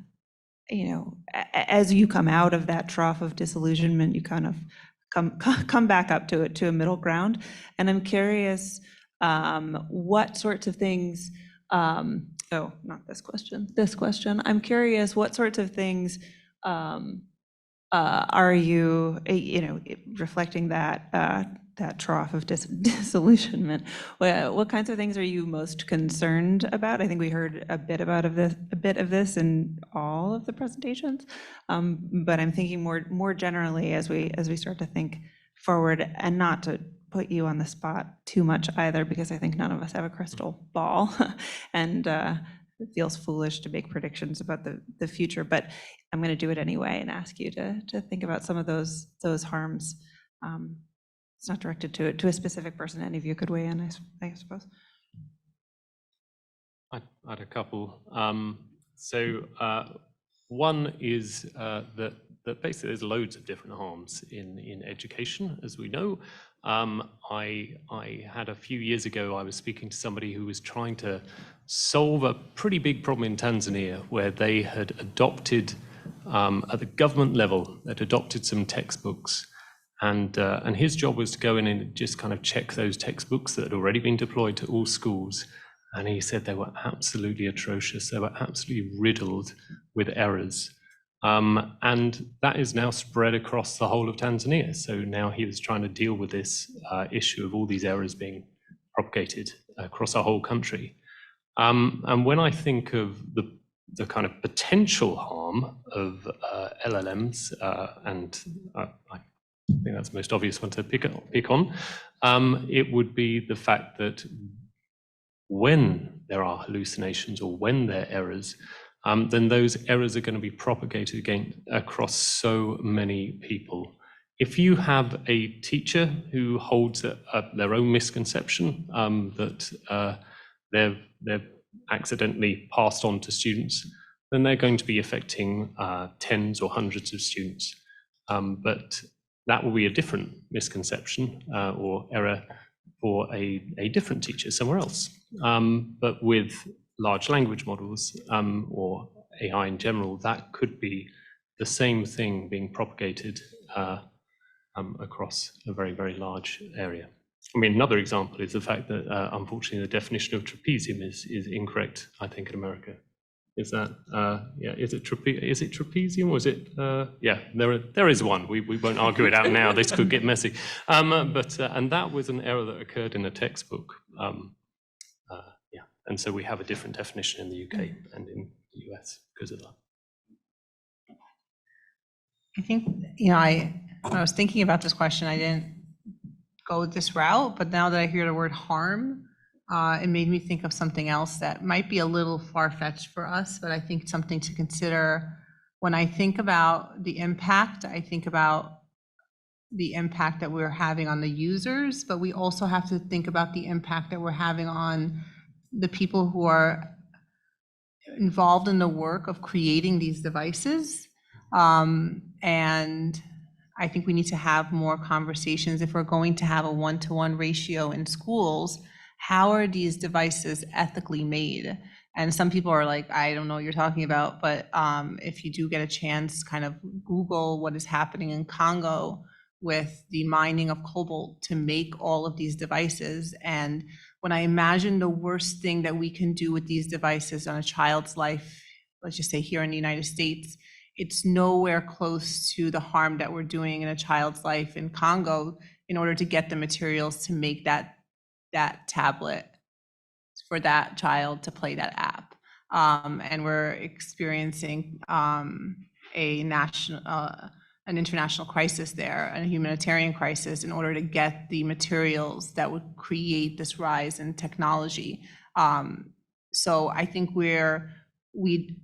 you come out of that trough of disillusionment, you kind of come back up to a middle ground, and I'm curious what sorts of things. Oh, not this question. This question. I'm curious, what sorts of things are you, reflecting that trough of disillusionment? What kinds of things are you most concerned about? I think we heard a bit of this in all of the presentations, but I'm thinking more generally as we start to think forward, and not to put you on the spot too much either, because I think none of us have a crystal ball, and it feels foolish to make predictions about the future, but I'm going to do it anyway and ask you to think about some of those harms. It's not directed to a specific person. Any of you could weigh in, I suppose. I had a couple. One is that basically there's loads of different harms in education, as we know. I had a few years ago, I was speaking to somebody who was trying to solve a pretty big problem in Tanzania, where they had adopted, at the government level, they'd adopted some textbooks. And his job was to go in and just kind of check those textbooks that had already been deployed to all schools. And he said they were absolutely atrocious. They were absolutely riddled with errors. And that is now spread across the whole of Tanzania. So now he was trying to deal with this issue of all these errors being propagated across our whole country. And when I think of the kind of potential harm of LLMs, and I think that's the most obvious one to pick on, it would be the fact that when there are hallucinations or when there are errors, then those errors are going to be propagated again across so many people. If you have a teacher who holds their own misconception that they've accidentally passed on to students, then they're going to be affecting tens or hundreds of students. But that will be a different misconception or error for a different teacher somewhere else. But with large language models or AI in general, that could be the same thing being propagated across a very, very large area. I mean, another example is the fact that unfortunately the definition of trapezium is incorrect, I think, in America. Is that, is it trapezium or is it, yeah, there is one. We won't argue it out now. This could get messy. And that was an error that occurred in a textbook. Yeah, and so we have a different definition in the UK and in the US because of that. I think, when I was thinking about this question, I didn't go this route, but now that I hear the word harm, it made me think of something else that might be a little far-fetched for us, but I think something to consider. When I think about the impact, I think about the impact that we're having on the users, but we also have to think about the impact that we're having on the people who are involved in the work of creating these devices. And I think we need to have more conversations if we're going to have a one-to-one ratio in schools. How are these devices ethically made? And some people are like, I don't know what you're talking about, but if you do get a chance, kind of Google what is happening in Congo with the mining of cobalt to make all of these devices. And when I imagine the worst thing that we can do with these devices on a child's life, let's just say here in the United States, it's nowhere close to the harm that we're doing in a child's life in Congo in order to get the materials to make that tablet for that child to play that app. And we're experiencing an international crisis there, a humanitarian crisis, in order to get the materials that would create this rise in technology. So I think we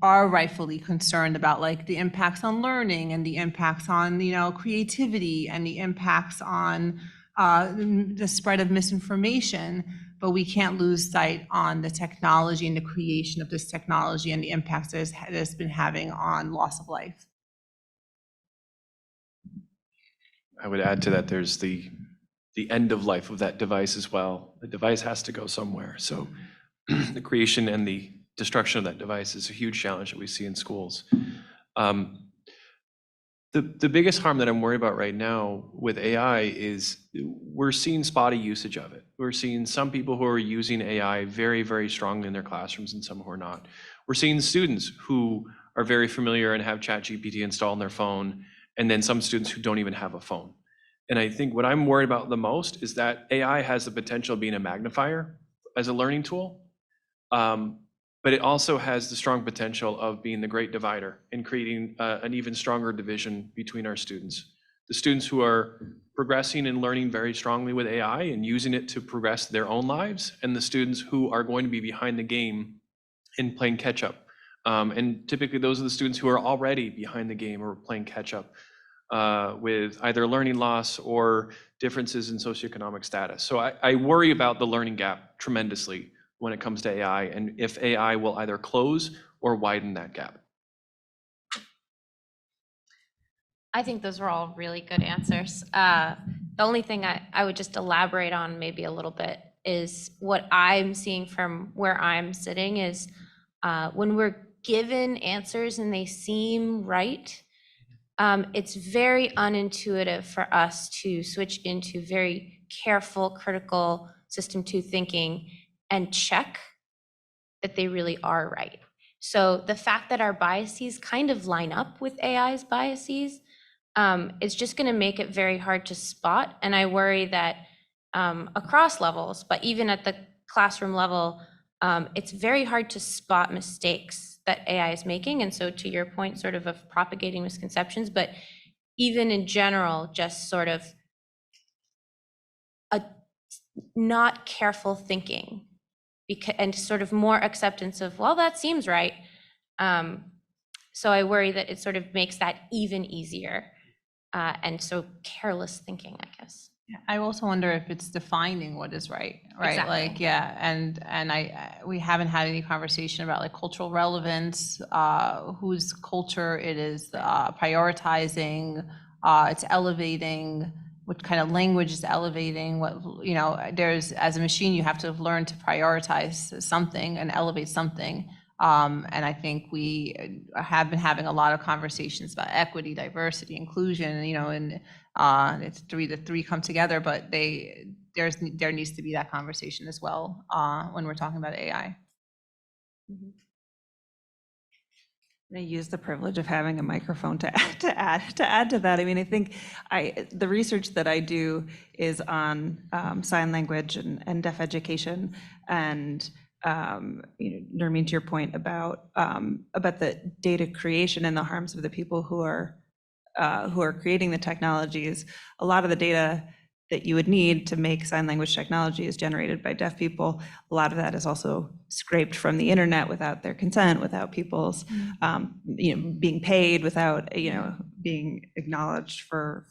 are rightfully concerned about like the impacts on learning and the impacts on creativity and the impacts on the spread of misinformation, but we can't lose sight on the technology and the creation of this technology and the impacts that it's been having on loss of life. I would add to that, there's the end of life of that device as well. The device has to go somewhere. So the creation and the destruction of that device is a huge challenge that we see in schools. The biggest harm that I'm worried about right now with AI is we're seeing spotty usage of it. We're seeing some people who are using AI very, very strongly in their classrooms and some who are not. We're seeing students who are very familiar and have ChatGPT installed on their phone, and then some students who don't even have a phone. And I think what I'm worried about the most is that AI has the potential of being a magnifier as a learning tool. But it also has the strong potential of being the great divider and creating an even stronger division between our students. The students who are progressing and learning very strongly with AI and using it to progress their own lives, and the students who are going to be behind the game and playing catch up. And typically those are the students who are already behind the game or playing catch up with either learning loss or differences in socioeconomic status. So I worry about the learning gap tremendously when it comes to AI, and if AI will either close or widen that gap. I think those were all really good answers. The only thing I would just elaborate on maybe a little bit is what I'm seeing from where I'm sitting is when we're given answers and they seem right, it's very unintuitive for us to switch into very careful, critical system two thinking and check that they really are right. So the fact that our biases kind of line up with AI's biases is just going to make it very hard to spot. And I worry that across levels, but even at the classroom level, it's very hard to spot mistakes that AI is making. And so to your point, sort of propagating misconceptions, but even in general, just sort of a not careful thinking and sort of more acceptance of, well, that seems right. So I worry that it sort of makes that even easier. And so careless thinking, I guess. I also wonder if it's defining what is right? Exactly. Like, yeah, and we haven't had any conversation about like cultural relevance, whose culture it is prioritizing, it's elevating, what kind of language is elevating, what, there's, as a machine, you have to learn to prioritize something and elevate something. And I think we have been having a lot of conversations about equity, diversity, inclusion, and it's the three come together, but there needs to be that conversation as well when we're talking about AI. I use the privilege of having a microphone to add to that. I mean, I think the research that I do is on sign language and deaf education, and Nermeen, to your point about the data creation and the harms of the people who are creating the technologies. A lot of the data that you would need to make sign language technology is generated by deaf people. A lot of that is also scraped from the internet without their consent, without people's being paid, without being acknowledged for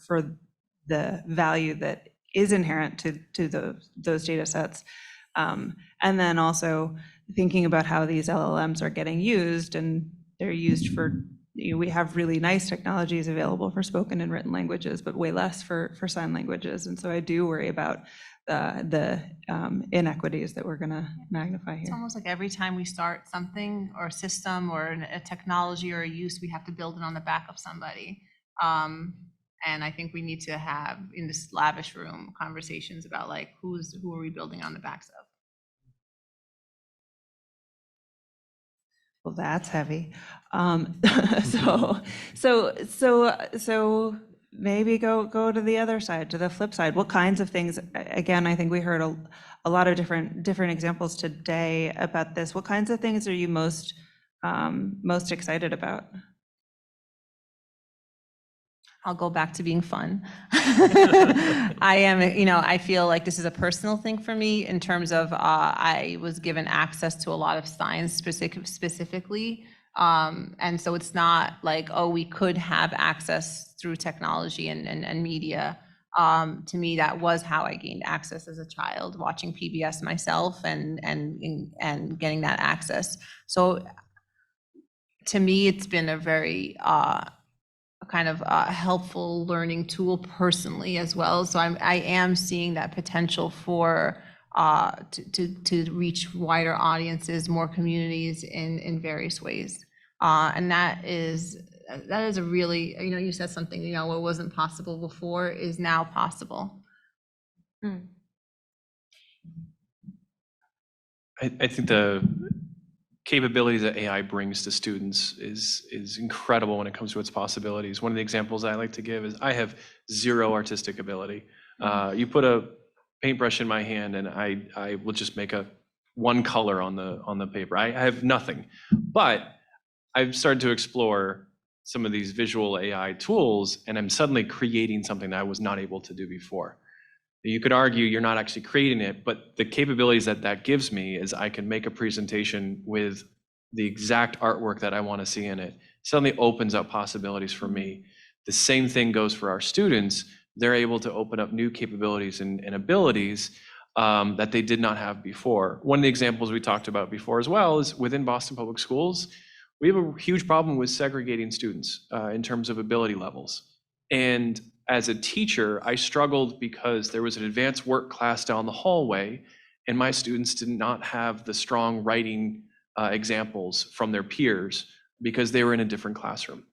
the value that is inherent to those data sets. And then also thinking about how these LLMs are getting used, and they're used for, we have really nice technologies available for spoken and written languages, but way less for sign languages. And so I do worry about the inequities that we're going to magnify here. It's almost like every time we start something or a system or a technology or a use, we have to build it on the back of somebody. And I think we need to have, in this lavish room, conversations about like who are we building on the backs of. Well, that's heavy. So maybe go to the other side, to the flip side. What kinds of things? Again, I think we heard a lot of different examples today about this. What kinds of things are you most excited about? I'll go back to being fun. I feel like this is a personal thing for me in terms of I was given access to a lot of science specifically. And so it's not like, oh, we could have access through technology and media. To me, that was how I gained access as a child, watching PBS myself and getting that access. So to me, it's been a very kind of helpful learning tool personally as well. So I am seeing that potential for to reach wider audiences, more communities in various ways. And that is a really, you said something, what wasn't possible before is now possible. I think the capabilities that AI brings to students is incredible when it comes to its possibilities. One of the examples I like to give is I have zero artistic ability. You put a paintbrush in my hand and I will just make one color on the paper. I have nothing, but I've started to explore some of these visual AI tools, and I'm suddenly creating something that I was not able to do before. You could argue you're not actually creating it, but the capabilities that gives me is I can make a presentation with the exact artwork that I want to see in it. Suddenly opens up possibilities for me. The same thing goes for our students. They're able to open up new capabilities and abilities that they did not have before. One of the examples we talked about before as well is within Boston Public Schools, we have a huge problem with segregating students in terms of ability levels. And as a teacher, I struggled because there was an advanced work class down the hallway, and my students did not have the strong writing examples from their peers because they were in a different classroom.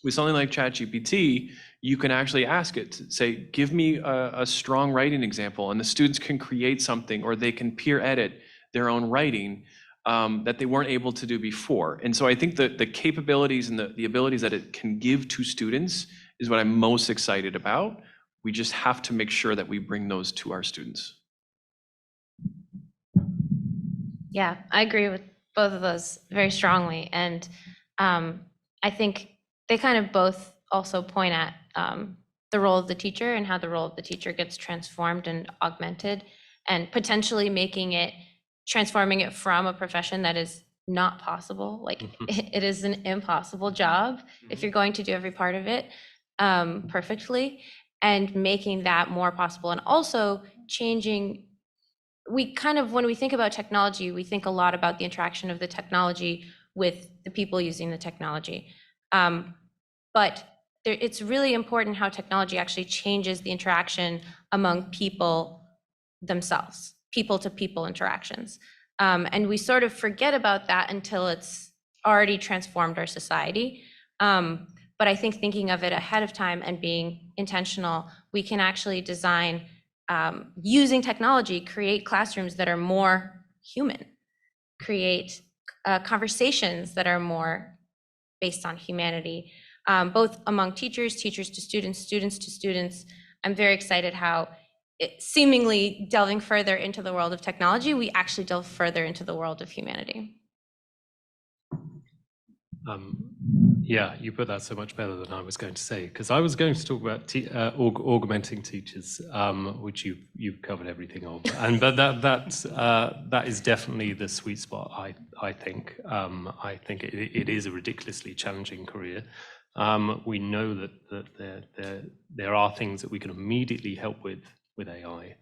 With something like ChatGPT, you can actually ask it to say, give me a strong writing example, and the students can create something, or they can peer edit their own writing that they weren't able to do before. And so I think that the capabilities and the abilities that it can give to students is what I'm most excited about. We just have to make sure that we bring those to our students. Yeah, I agree with both of those very strongly. And I think they kind of both also point at the role of the teacher and how the role of the teacher gets transformed and augmented, and potentially transforming it from a profession that is not possible. Like it is an impossible job if you're going to do every part of it perfectly, and making that more possible. And also changing, we kind of, when we think about technology, we think a lot about the interaction of the technology with the people using the technology. But it's really important how technology actually changes the interaction among people themselves, people to people interactions. And we sort of forget about that until it's already transformed our society. But I think thinking of it ahead of time and being intentional, we can actually design, using technology, create classrooms that are more human, create conversations that are more based on humanity, both among teachers, teachers to students, students to students. I'm very excited how seemingly delving further into the world of technology, we actually delve further into the world of humanity. Yeah, you put that so much better than I was going to say, because I was going to talk about augmenting teachers, which you've covered everything of, but that is definitely the sweet spot. I think it is a ridiculously challenging career. We know that there are things that we can immediately help with AI,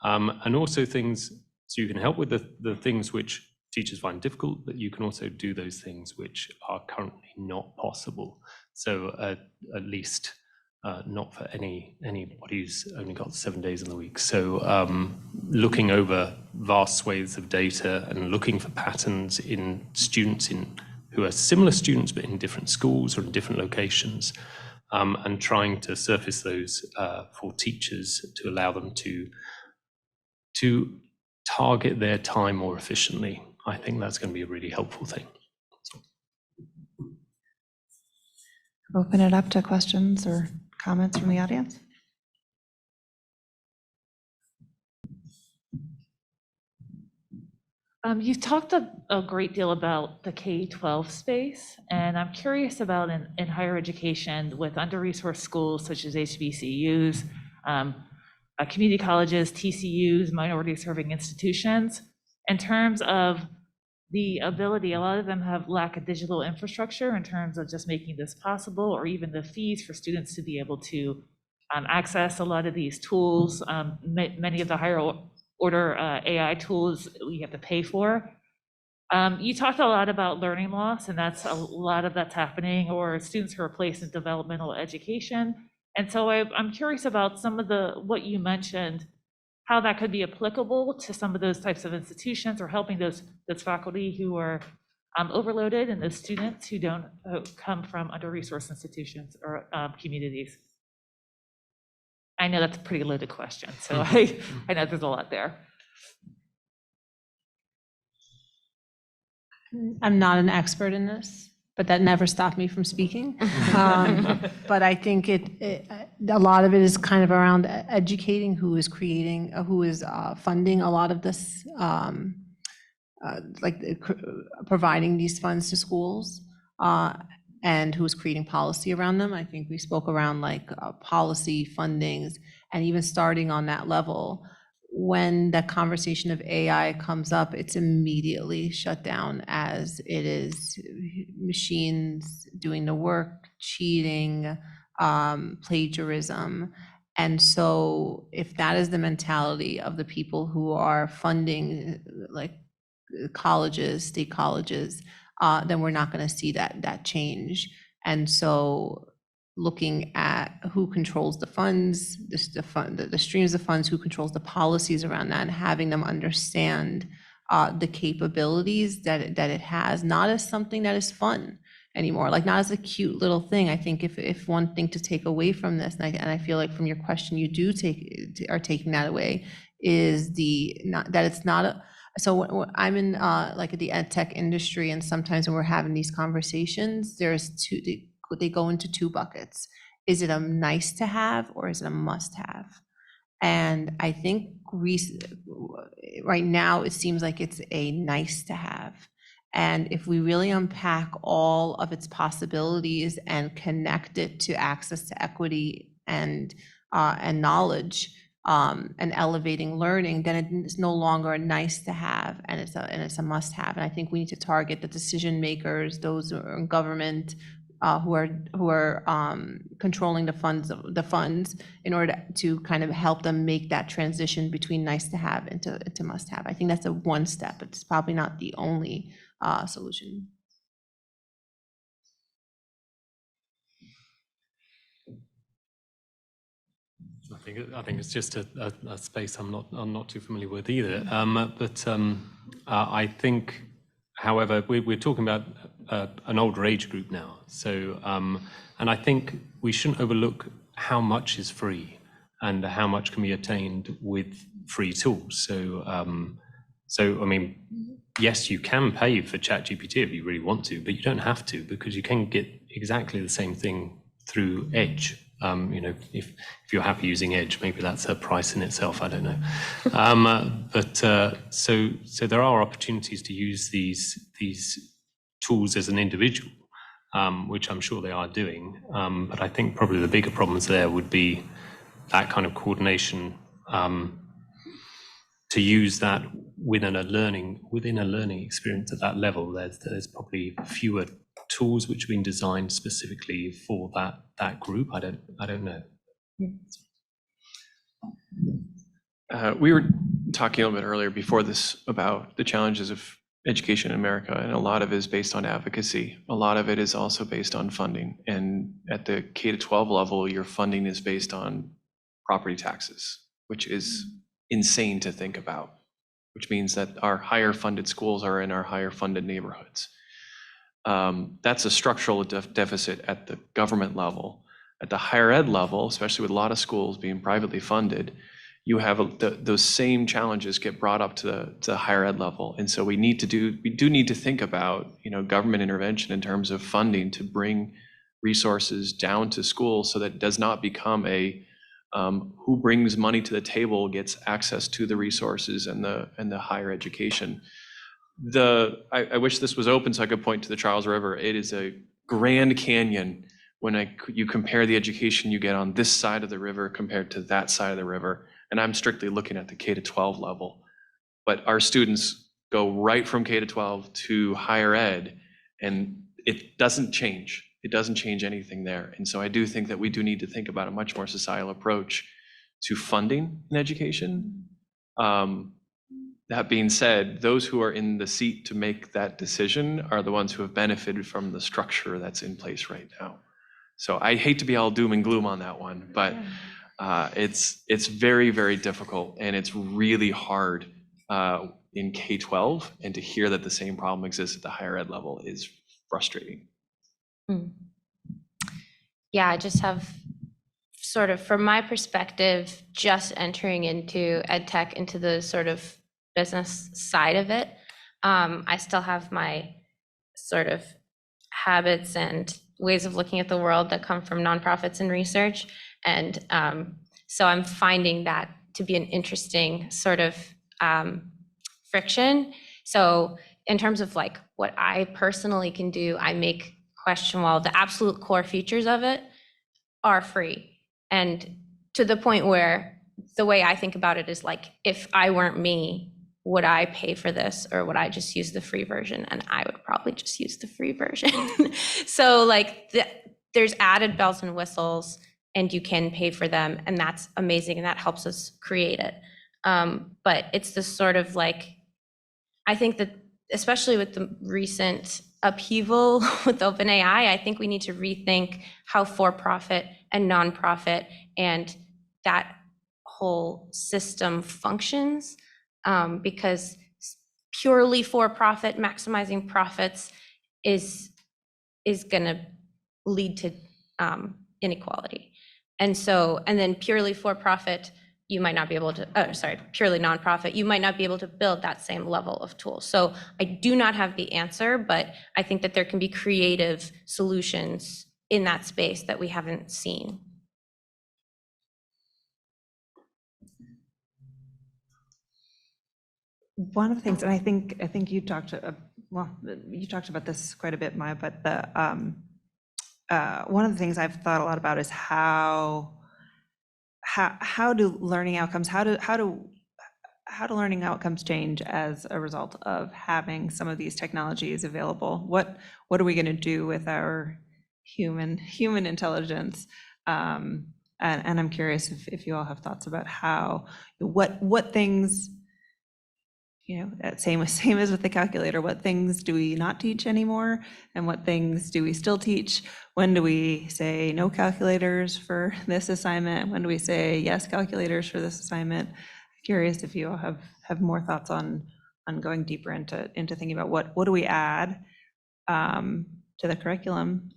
and also things, so you can help with the things which teachers find difficult, but you can also do those things which are currently not possible. So at least not for anybody who's only got 7 days in the week. So looking over vast swathes of data and looking for patterns in students who are similar students but in different schools or in different locations, and trying to surface those for teachers to allow them to target their time more efficiently. I think that's going to be a really helpful thing. Open it up to questions or comments from the audience. You've talked a great deal about the K-12 space, and I'm curious about in higher education with under-resourced schools such as HBCUs, community colleges, TCUs, minority-serving institutions, in terms of the ability, a lot of them have lack of digital infrastructure in terms of just making this possible, or even the fees for students to be able to access a lot of these tools. Many of the higher order AI tools we have to pay for. You talked a lot about learning loss, and that's a lot of that's happening, or students who are placed in developmental education. And so I'm curious about some of what you mentioned, how that could be applicable to some of those types of institutions, or helping those faculty who are overloaded and those students who don't come from under-resourced institutions or communities. I know that's a pretty loaded question, so I know there's a lot there. I'm not an expert in this, but that never stopped me from speaking. But I think a lot of it is kind of around educating who is creating, who is funding a lot of this, providing these funds to schools, and who's creating policy around them. I think we spoke around policy fundings, and even starting on that level. When that conversation of AI comes up, it's immediately shut down as it is machines doing the work, cheating, plagiarism. And so if that is the mentality of the people who are funding colleges, state colleges, then we're not going to see that change. And so looking at who controls the funds, the streams of funds, who controls the policies around that, and having them understand the capabilities that it has, not as something that is fun anymore, not as a cute little thing. I think if one thing to take away from this, and I feel like from your question you are taking that away, is that it's not a. So I'm in the ed tech industry, and sometimes when we're having these conversations, they go into two buckets. Is it a nice to have, or is it a must have? And I think right now it seems like it's a nice to have. And if we really unpack all of its possibilities and connect it to access to equity and knowledge, and elevating learning, then it is no longer a nice to have, and it's a must have. And I think we need to target the decision makers, those who are in government, who are controlling the funds in order to kind of help them make that transition between nice to have into must have. I think that's a one step. It's probably not the only solution. I think it's just a space I'm not too familiar with either. I think, however, we're talking about an older age group now. So, and I think we shouldn't overlook how much is free and how much can be attained with free tools. So, I mean, yes, you can pay for ChatGPT if you really want to, but you don't have to, because you can get exactly the same thing through Edge. You know, if you're happy using Edge, maybe that's a price in itself, I don't know. So there are opportunities to use these tools as an individual, which I'm sure they are doing. But I think probably the bigger problems there would be that kind of coordination, to use that within a learning experience at that level. There's probably fewer tools which have been designed specifically for that group. I don't know. We were talking a little bit earlier before this about the challenges of education in America, and a lot of it is based on advocacy. A lot of it is also based on funding. And at the K-12 level, your funding is based on property taxes, which is insane to think about, which means that our higher funded schools are in our higher funded neighborhoods. That's a structural deficit at the government level. At the higher ed level, especially with a lot of schools being privately funded, you have those same challenges get brought up to the higher ed level. And so we do need to think about, you know, government intervention in terms of funding to bring resources down to schools, so that it does not become a who brings money to the table gets access to the resources and the higher education. I wish this was open so I could point to the Charles River. It is a Grand Canyon when you compare the education you get on this side of the river compared to that side of the river. And I'm strictly looking at the K-12 level. But our students go right from K-12 to higher ed, and it doesn't change. It doesn't change anything there. And so I do think that we do need to think about a much more societal approach to funding in education. That being said, those who are in the seat to make that decision are the ones who have benefited from the structure that's in place right now. So I hate to be all doom and gloom on that one, but it's very, very difficult, and it's really hard in K-12, and to hear that the same problem exists at the higher ed level is frustrating. Yeah, I just have sort of, from my perspective, just entering into ed tech, into the sort of business side of it. I still have my sort of habits and ways of looking at the world that come from nonprofits and research. And so I'm finding that to be an interesting sort of friction. So in terms of like what I personally can do, I make question, well, the absolute core features of it are free. And to the point where the way I think about it is like, if I weren't me, would I pay for this, or would I just use the free version? And I would probably just use the free version. So like there's added bells and whistles, and you can pay for them, and that's amazing, and that helps us create it. But it's this sort of like, I think that especially with the recent upheaval with OpenAI, I think we need to rethink how for-profit and nonprofit and that whole system functions. Because purely for-profit, maximizing profits is gonna lead to inequality. And then purely for-profit, you might not be able to, purely nonprofit, you might not be able to build that same level of tools. So I do not have the answer, but I think that there can be creative solutions in that space that we haven't seen. One of the things, and I think you talked about this quite a bit, Maya, but one of the things I've thought a lot about is how how do learning outcomes, how do learning outcomes change as a result of having some of these technologies available? What are we going to do with our human intelligence? And I'm curious if you all have thoughts about what things, same as with the calculator, what things do we not teach anymore, and what things do we still teach? When do we say no calculators for this assignment? When do we say yes calculators for this assignment? Curious if you all have more thoughts on going deeper into thinking about what do we add to the curriculum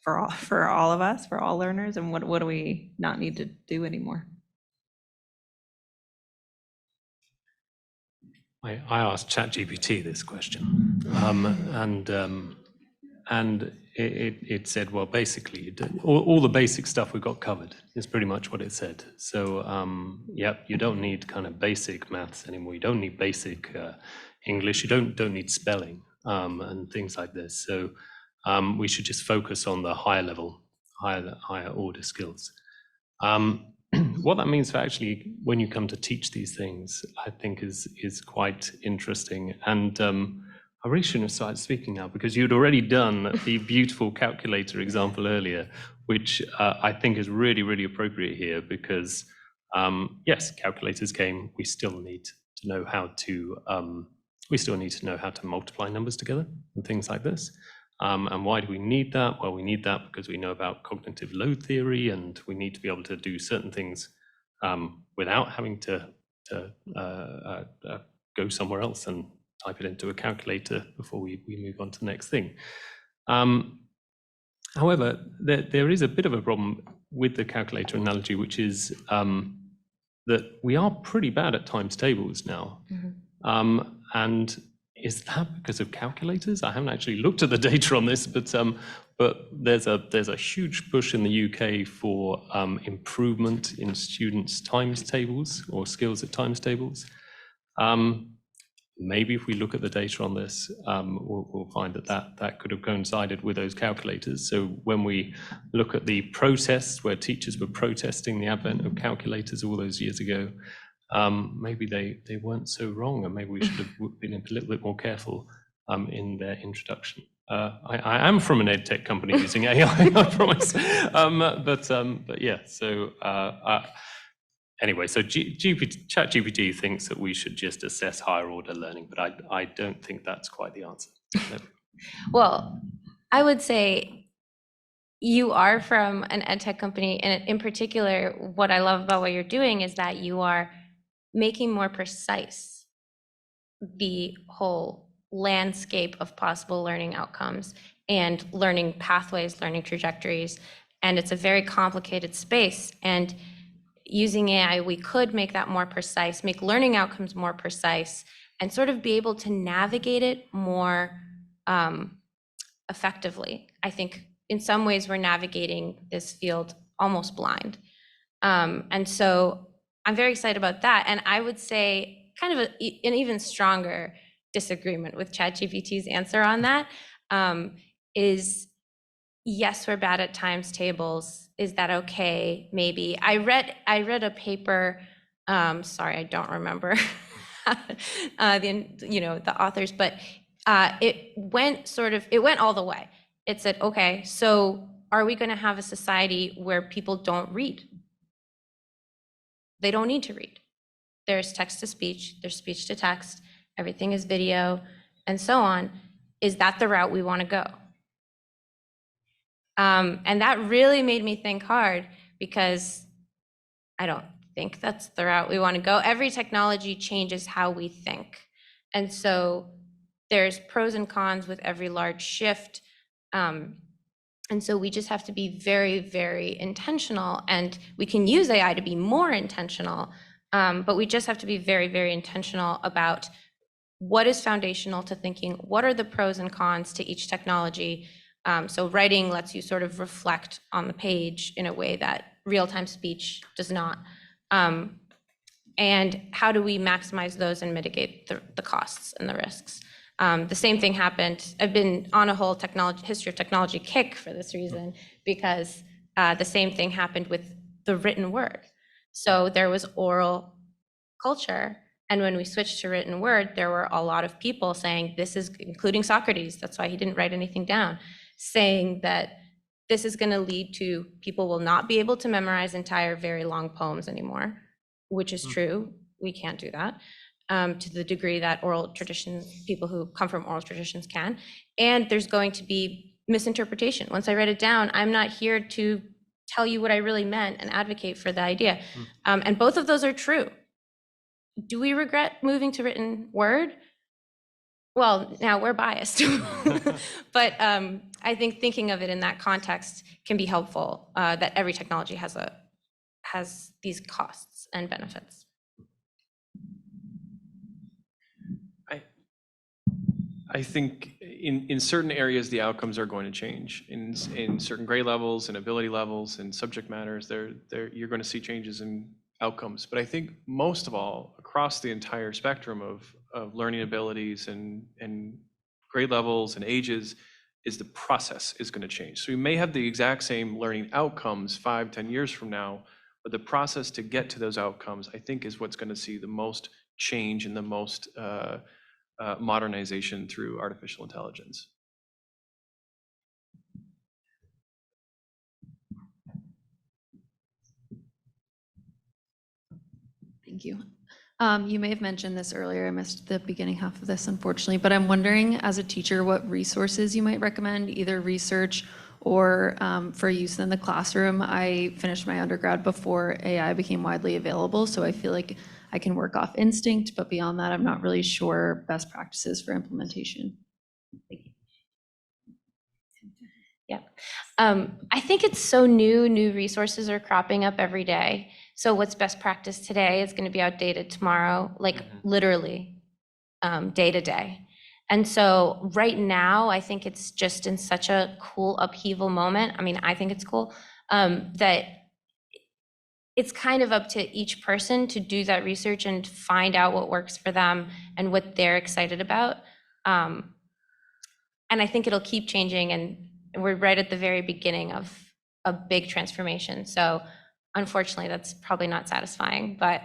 for all of us, for all learners, and what do we not need to do anymore? I asked ChatGPT this question, and it said, well, basically, all the basic stuff we got covered is pretty much what it said. So, yep, you don't need kind of basic maths anymore. You don't need basic English. You don't need spelling and things like this. So, we should just focus on the higher level, higher order skills. What that means for actually when you come to teach these things, I think is quite interesting. And I really shouldn't have started speaking now, because you'd already done the beautiful calculator example earlier, which I think is really, really appropriate here, because yes, calculators came. We still need to know how to multiply numbers together and things like this. And why do we need that? Well, we need that because we know about cognitive load theory, and we need to be able to do certain things without having to go somewhere else and type it into a calculator before we move on to the next thing. However, there is a bit of a problem with the calculator analogy, which is that we are pretty bad at times tables now. And is that because of calculators? I haven't actually looked at the data on this, but there's a huge push in the UK for improvement in students' times tables or skills at times tables. Maybe if we look at the data on this, we'll find that could have coincided with those calculators. So when we look at the protests where teachers were protesting the advent of calculators all those years ago, maybe they weren't so wrong, and maybe we should have been a little bit more careful in their introduction. I am from an ed tech company using AI, I promise. But yeah, so anyway, so ChatGPT thinks that we should just assess higher order learning, but I don't think that's quite the answer. No. Well, I would say you are from an ed tech company, and in particular, what I love about what you're doing is that you are making more precise the whole landscape of possible learning outcomes and learning pathways, learning trajectories, and it's a very complicated space. And using AI, we could make that more precise, make learning outcomes more precise, and sort of be able to navigate it more effectively. I think in some ways we're navigating this field almost blind. And so I'm very excited about that. And I would say kind of an even stronger disagreement with ChatGPT's answer on that is, yes, we're bad at times tables. Is that okay? Maybe. I read a paper, sorry, I don't remember the authors, but it went all the way. It said, okay, so are we going to have a society where people don't read? They don't need to read. There's text to speech, there's speech to text, everything is video, and so on. Is that the route we want to go? And that really made me think hard, because I don't think that's the route we want to go. Every technology changes how we think. And so there's pros and cons with every large shift. And so we just have to be very, very intentional, and we can use AI to be more intentional, but we just have to be very, very intentional about what is foundational to thinking, what are the pros and cons to each technology. So writing lets you sort of reflect on the page in a way that real-time speech does not. And how do we maximize those and mitigate the costs and the risks? The same thing happened. I've been on a whole history of technology kick for this reason, because the same thing happened with the written word. So there was oral culture. And when we switched to written word, there were a lot of people saying this is, including Socrates, that's why he didn't write anything down, saying that this is going to lead to people will not be able to memorize entire very long poems anymore, which is true. We can't do that to the degree that oral traditions, people who come from oral traditions can. And there's going to be misinterpretation. Once I write it down, I'm not here to tell you what I really meant and advocate for the idea. And both of those are true. Do we regret moving to written word? Well, now we're biased, but I think thinking of it in that context can be helpful, that every technology has these costs and benefits. I think in certain areas, the outcomes are going to change. In certain grade levels and ability levels and subject matters, you're going to see changes in outcomes. But I think most of all, across the entire spectrum of learning abilities and grade levels and ages, is the process is going to change. So we may have the exact same learning outcomes 5-10 years from now, but the process to get to those outcomes, I think, is what's going to see the most change and the most modernization through artificial intelligence. Thank you. You may have mentioned this earlier. I missed the beginning half of this, unfortunately, but I'm wondering, as a teacher, what resources you might recommend, either research or for use in the classroom. I finished my undergrad before AI became widely available, so I feel like I can work off instinct, but beyond that, I'm not really sure best practices for implementation. Thank you. Yeah, I think it's so new resources are cropping up every day. So what's best practice today is going to be outdated tomorrow, like literally day to day. And so right now, I think it's just in such a cool upheaval moment. I mean, I think it's cool that it's kind of up to each person to do that research and find out what works for them and what they're excited about. And I think it'll keep changing, and we're right at the very beginning of a big transformation. So unfortunately, that's probably not satisfying, but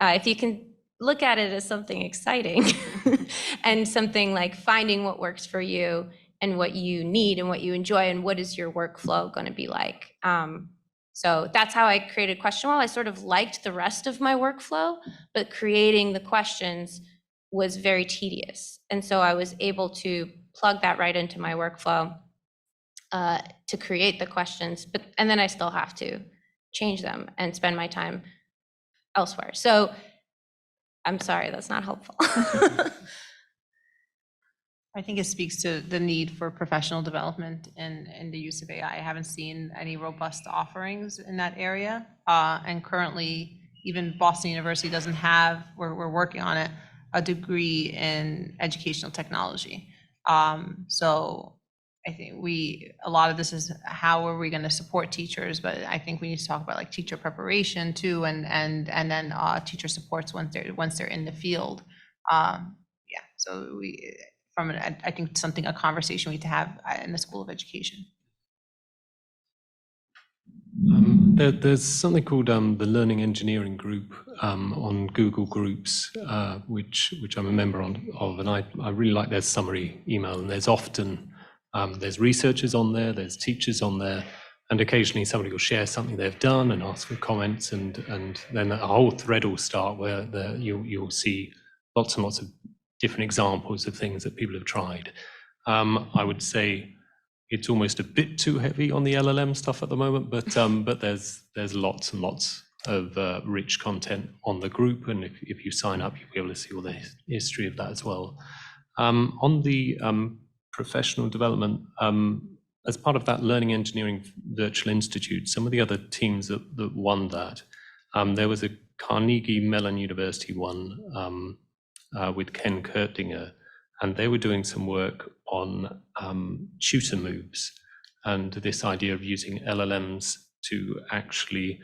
if you can look at it as something exciting and something like finding what works for you and what you need and what you enjoy and what is your workflow going to be like. So that's how I created Question Wall. I sort of liked the rest of my workflow, but creating the questions was very tedious. And so I was able to plug that right into my workflow to create the questions, and then I still have to change them and spend my time elsewhere. So I'm sorry, that's not helpful. I think it speaks to the need for professional development and the use of AI. I haven't seen any robust offerings in that area. And currently, even Boston University doesn't have, we're working on it, a degree in educational technology. So I think a lot of this is how are we going to support teachers, but I think we need to talk about like teacher preparation too, and then teacher supports once they're in the field. Yeah, so I think a conversation we need to have in the School of Education. There's something called the Learning Engineering Group on Google Groups, which I'm a member of, and I really like their summary email. And there's often there's researchers on there, there's teachers on there, and occasionally somebody will share something they've done and ask for comments, and then a whole thread will start where you'll see lots and lots of different examples of things that people have tried. I would say it's almost a bit too heavy on the LLM stuff at the moment, but there's lots and lots of rich content on the group, and if you sign up, you'll be able to see all the history of that as well. On the professional development, as part of that Learning Engineering Virtual Institute, some of the other teams that won that, there was a Carnegie Mellon University one with Ken Kurtdinger, and they were doing some work on tutor moves and this idea of using LLMs to actually,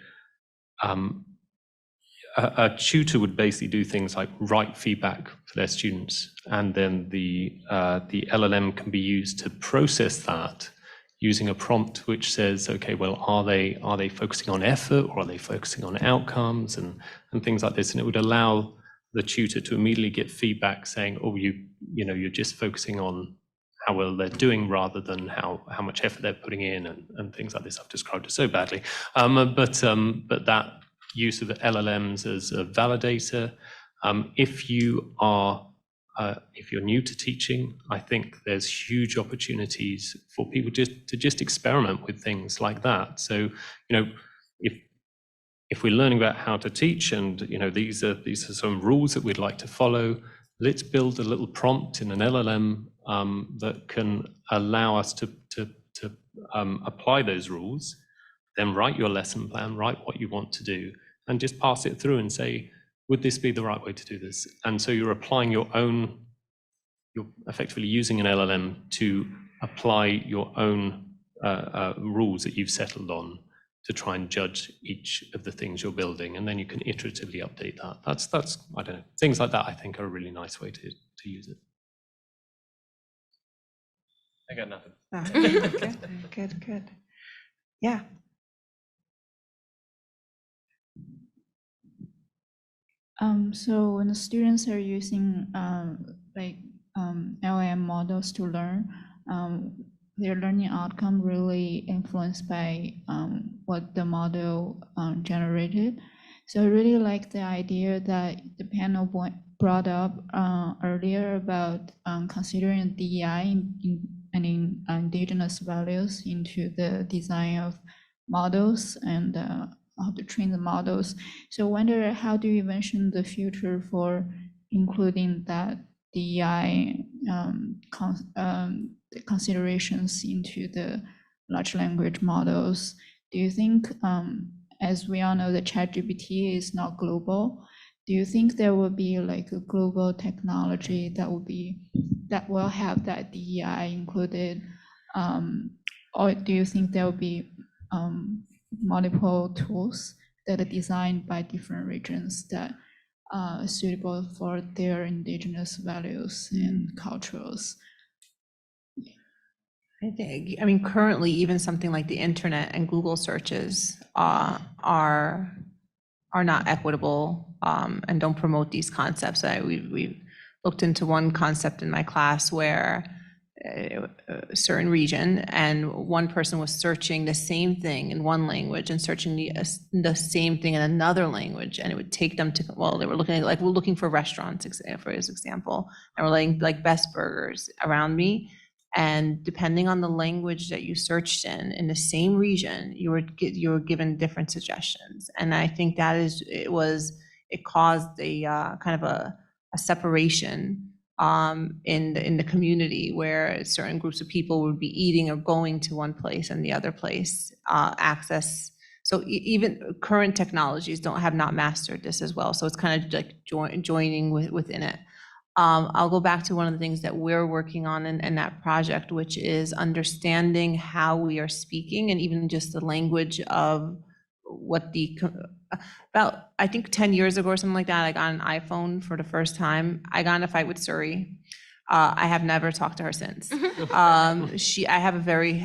a tutor would basically do things like write feedback for their students, and then the LLM can be used to process that using a prompt which says, okay, well, are they focusing on effort, or are they focusing on outcomes, and things like this, and it would allow the tutor to immediately get feedback saying, oh, you're just focusing on how well they're doing rather than how much effort they're putting in, and things like this. I've described it so badly, but that use of the LLMs as a validator. If you're new to teaching, I think there's huge opportunities for people to just experiment with things like that. So, if we're learning about how to teach, and these are some rules that we'd like to follow, let's build a little prompt in an LLM that can allow us to apply those rules, then write your lesson plan, write what you want to do, and just pass it through and say, would this be the right way to do this? And so you're applying you're effectively using an LLM to apply your own rules that you've settled on to try and judge each of the things you're building, and then you can iteratively update that. That's I don't know, things like that I think are a really nice way to use it. I got nothing. Good. Yeah. So when the students are using LLM models to learn, their learning outcome really influenced by what the model generated. So I really like the idea that the panel brought up earlier about considering DEI and indigenous values into the design of models and how to train the models. So I wonder, how do you envision the future for including that DEI considerations into the large language models? Do you think, as we all know, the ChatGPT is not global, do you think there will be like a global technology that will have that DEI included, or do you think there will be multiple tools that are designed by different regions that are suitable for their indigenous values and cultures? I mean, currently, even something like the internet and Google searches are not equitable and don't promote these concepts. We've looked into one concept in my class where a certain region, and one person was searching the same thing in one language and searching the same thing in another language, and it would take them to, well, they were looking at, like, we're looking for restaurants, for example, and we're like best burgers around me. And depending on the language that you searched in the same region, you were given different suggestions. And I think that it caused a kind of a separation in the community, where certain groups of people would be eating or going to one place and the other place access. So even current technologies have not mastered this as well. So it's kind of like joining within it. I'll go back to one of the things that we're working on in that project, which is understanding how we are speaking, and even just the language of what about, I think 10 years ago or something like that, I got an iPhone for the first time. I got in a fight with Suri. I have never talked to her since. I have a very,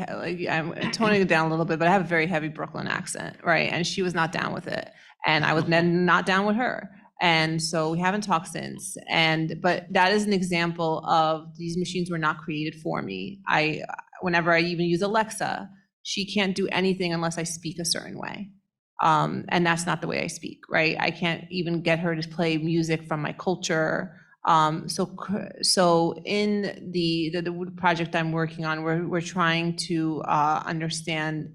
I'm toning it down a little bit, but I have a very heavy Brooklyn accent, right? And she was not down with it. And I was then not down with her. And so we haven't talked since. But that is an example of, these machines were not created for me. Whenever I even use Alexa, she can't do anything unless I speak a certain way. And that's not the way I speak, right? I can't even get her to play music from my culture. So in the project I'm working on, we're trying to understand,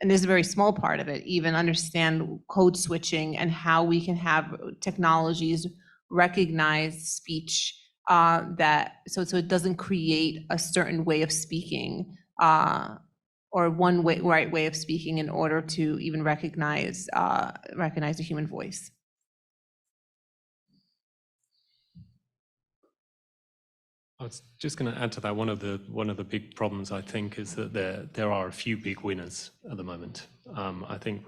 and this is a very small part of it, even understand code switching and how we can have technologies recognize speech so it doesn't create a certain way of speaking or right way of speaking in order to even recognize the human voice. I was just going to add to that. One of the big problems, I think, is that there are a few big winners at the moment. I think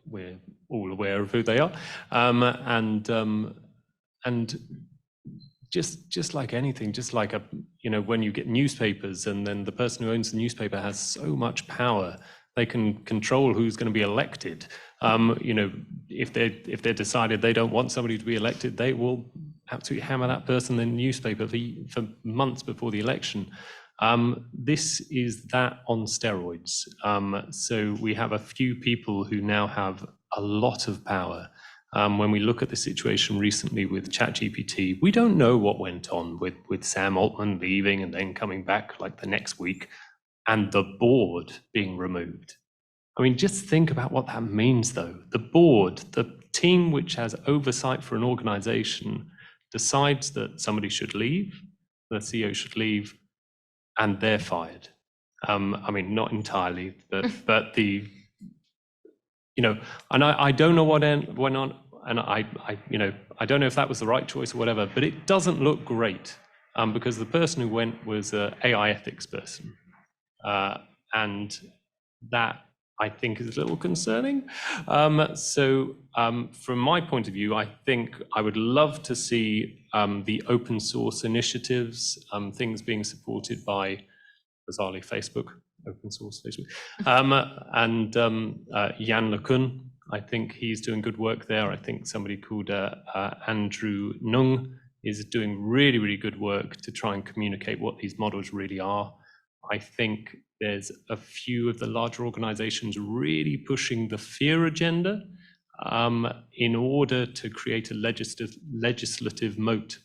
we're all aware of who they are, and just like anything, just like when you get newspapers and then the person who owns the newspaper has so much power, they can control who's going to be elected. If they decided they don't want somebody to be elected, they will absolutely hammer that person in the newspaper for months before the election. This is that on steroids. So we have a few people who now have a lot of power. When we look at the situation recently with ChatGPT, we don't know what went on with Sam Altman leaving and then coming back like the next week and the board being removed. I mean, just think about what that means, though. The board, the team which has oversight for an organization, decides that somebody should leave, the CEO should leave, and they're fired. I mean, not entirely, but the, and I don't know what went on, and I don't know if that was the right choice or whatever, but it doesn't look great because the person who went was an AI ethics person. And that, I think, is a little concerning. So from my point of view, I think I would love to see the open source initiatives, things being supported by, bizarrely, Facebook, open source Facebook, and Jan LeCun. I think he's doing good work there. I think somebody called Andrew Nung is doing really, really good work to try and communicate what these models really are. I think there's a few of the larger organizations really pushing the fear agenda in order to create a legislative moat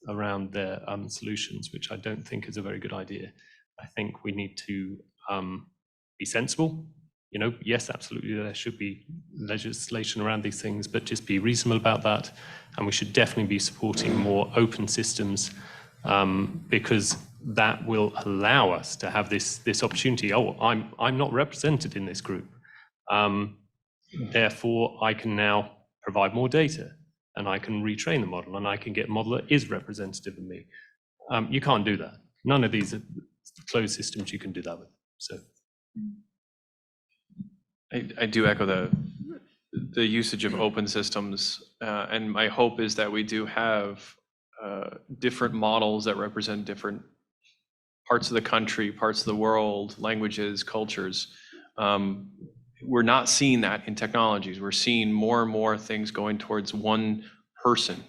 around their solutions, which I don't think is a very good idea. I think we need to be sensible. Yes, absolutely, there should be legislation around these things, but just be reasonable about that. And we should definitely be supporting more open systems because that will allow us to have this opportunity. Oh, I'm not represented in this group. Therefore, I can now provide more data and I can retrain the model and I can get a model that is representative of me. You can't do that. None of these are closed systems you can do that with. So. I do echo the usage of open systems, and my hope is that we do have different models that represent different parts of the country, parts of the world, languages, cultures. We're not seeing that in technologies. We're seeing more and more things going towards one person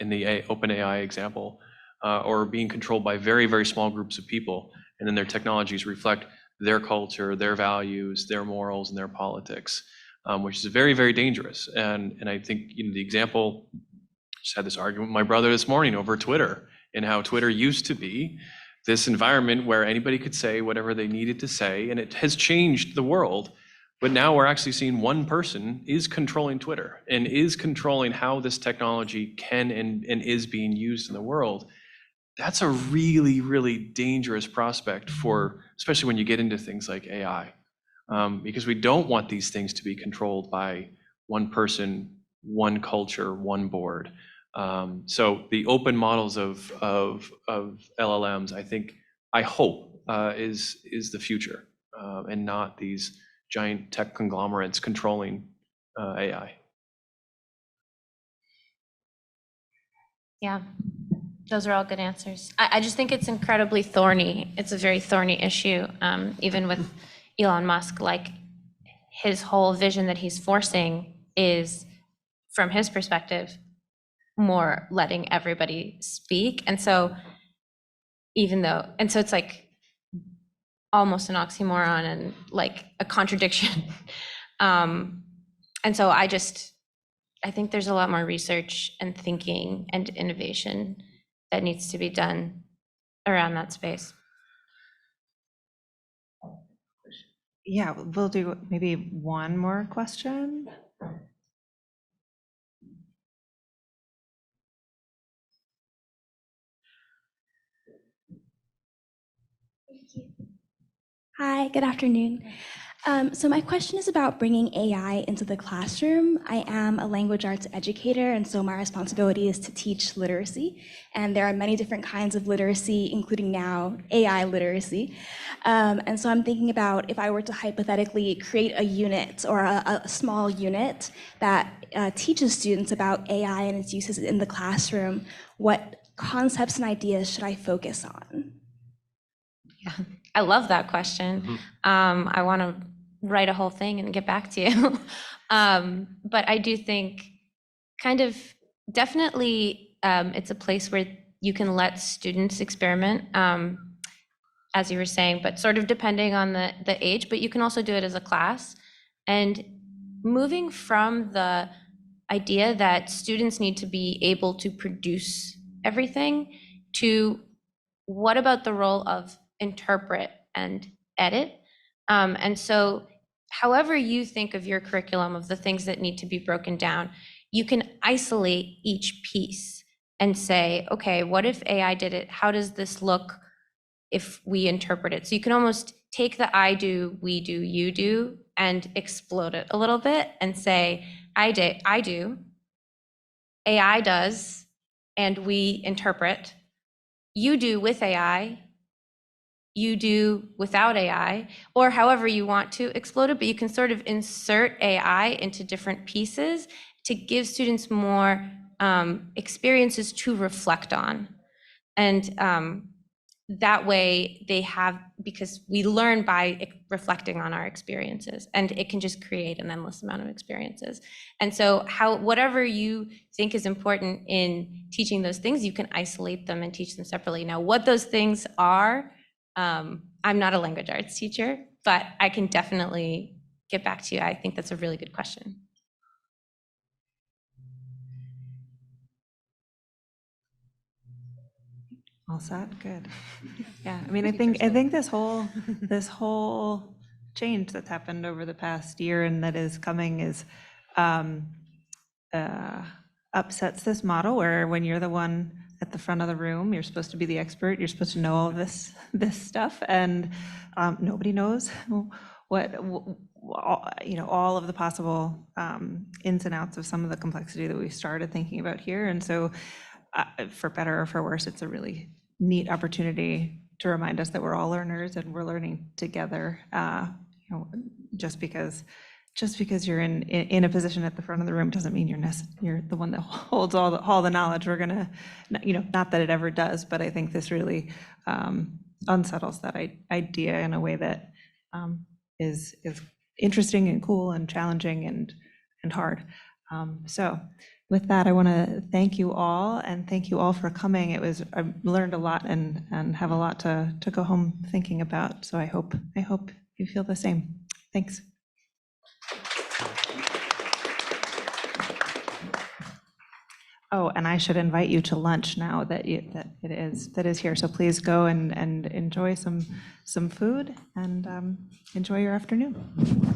in the OpenAI example, or being controlled by very, very small groups of people, and then their technologies reflect their culture, their values, their morals, and their politics, which is very, very dangerous. And I think the example, just had this argument with my brother this morning over Twitter, and how Twitter used to be this environment where anybody could say whatever they needed to say, and it has changed the world. But now we're actually seeing one person is controlling Twitter and is controlling how this technology can and is being used in the world. That's a really, really dangerous prospect for, especially when you get into things like AI, because we don't want these things to be controlled by one person, one culture, one board. So the open models of LLMs, I hope, is the future, and not these giant tech conglomerates controlling AI. Yeah. Those are all good answers. I just think it's incredibly thorny. It's a very thorny issue, even with Elon Musk. Like, his whole vision that he's forcing is, from his perspective, more letting everybody speak. And so it's like almost an oxymoron and like a contradiction. And so I think there's a lot more research and thinking and innovation that needs to be done around that space. Yeah, we'll do maybe one more question. Hi, good afternoon. So my question is about bringing AI into the classroom. I am a language arts educator, and so my responsibility is to teach literacy. And there are many different kinds of literacy, including now AI literacy. And so I'm thinking about if I were to hypothetically create a unit or a small unit that teaches students about AI and its uses in the classroom, what concepts and ideas should I focus on? I love that question. I want to write a whole thing and get back to you. But I do think kind of definitely it's a place where you can let students experiment, as you were saying, but sort of depending on the age, but you can also do it as a class. And moving from the idea that students need to be able to produce everything to what about the role of interpret and edit? And so however you think of your curriculum, of the things that need to be broken down, you can isolate each piece and say, okay, what if AI did it? How does this look if we interpret it? So you can almost take the I do, we do, you do, and explode it a little bit and say, I do, AI does, and we interpret. You do with AI, you do without AI, or however you want to explode it, but you can sort of insert AI into different pieces to give students more experiences to reflect on. And that way they have, because we learn by reflecting on our experiences, and it can just create an endless amount of experiences. And so whatever you think is important in teaching those things, you can isolate them and teach them separately. Now, what those things are, I'm not a language arts teacher, but I can definitely get back to you. I think that's a really good question. All set, good. Yeah, I mean, I think this whole change that's happened over the past year and that is coming is upsets this model where when you're the one at the front of the room, you're supposed to be the expert, you're supposed to know all of this stuff, and nobody knows what all of the possible ins and outs of some of the complexity that we started thinking about here. And so for better or for worse, it's a really neat opportunity to remind us that we're all learners and we're learning together. Just because you're in a position at the front of the room doesn't mean you're the one that holds all the knowledge. We're gonna, not that it ever does, but I think this really unsettles that idea in a way that is interesting and cool and challenging and hard. So with that, I want to thank you all, and thank you all for coming. I learned a lot and have a lot to go home thinking about. So I hope you feel the same. Thanks. Oh, and I should invite you to lunch now that it is here. So please go and enjoy some food and enjoy your afternoon.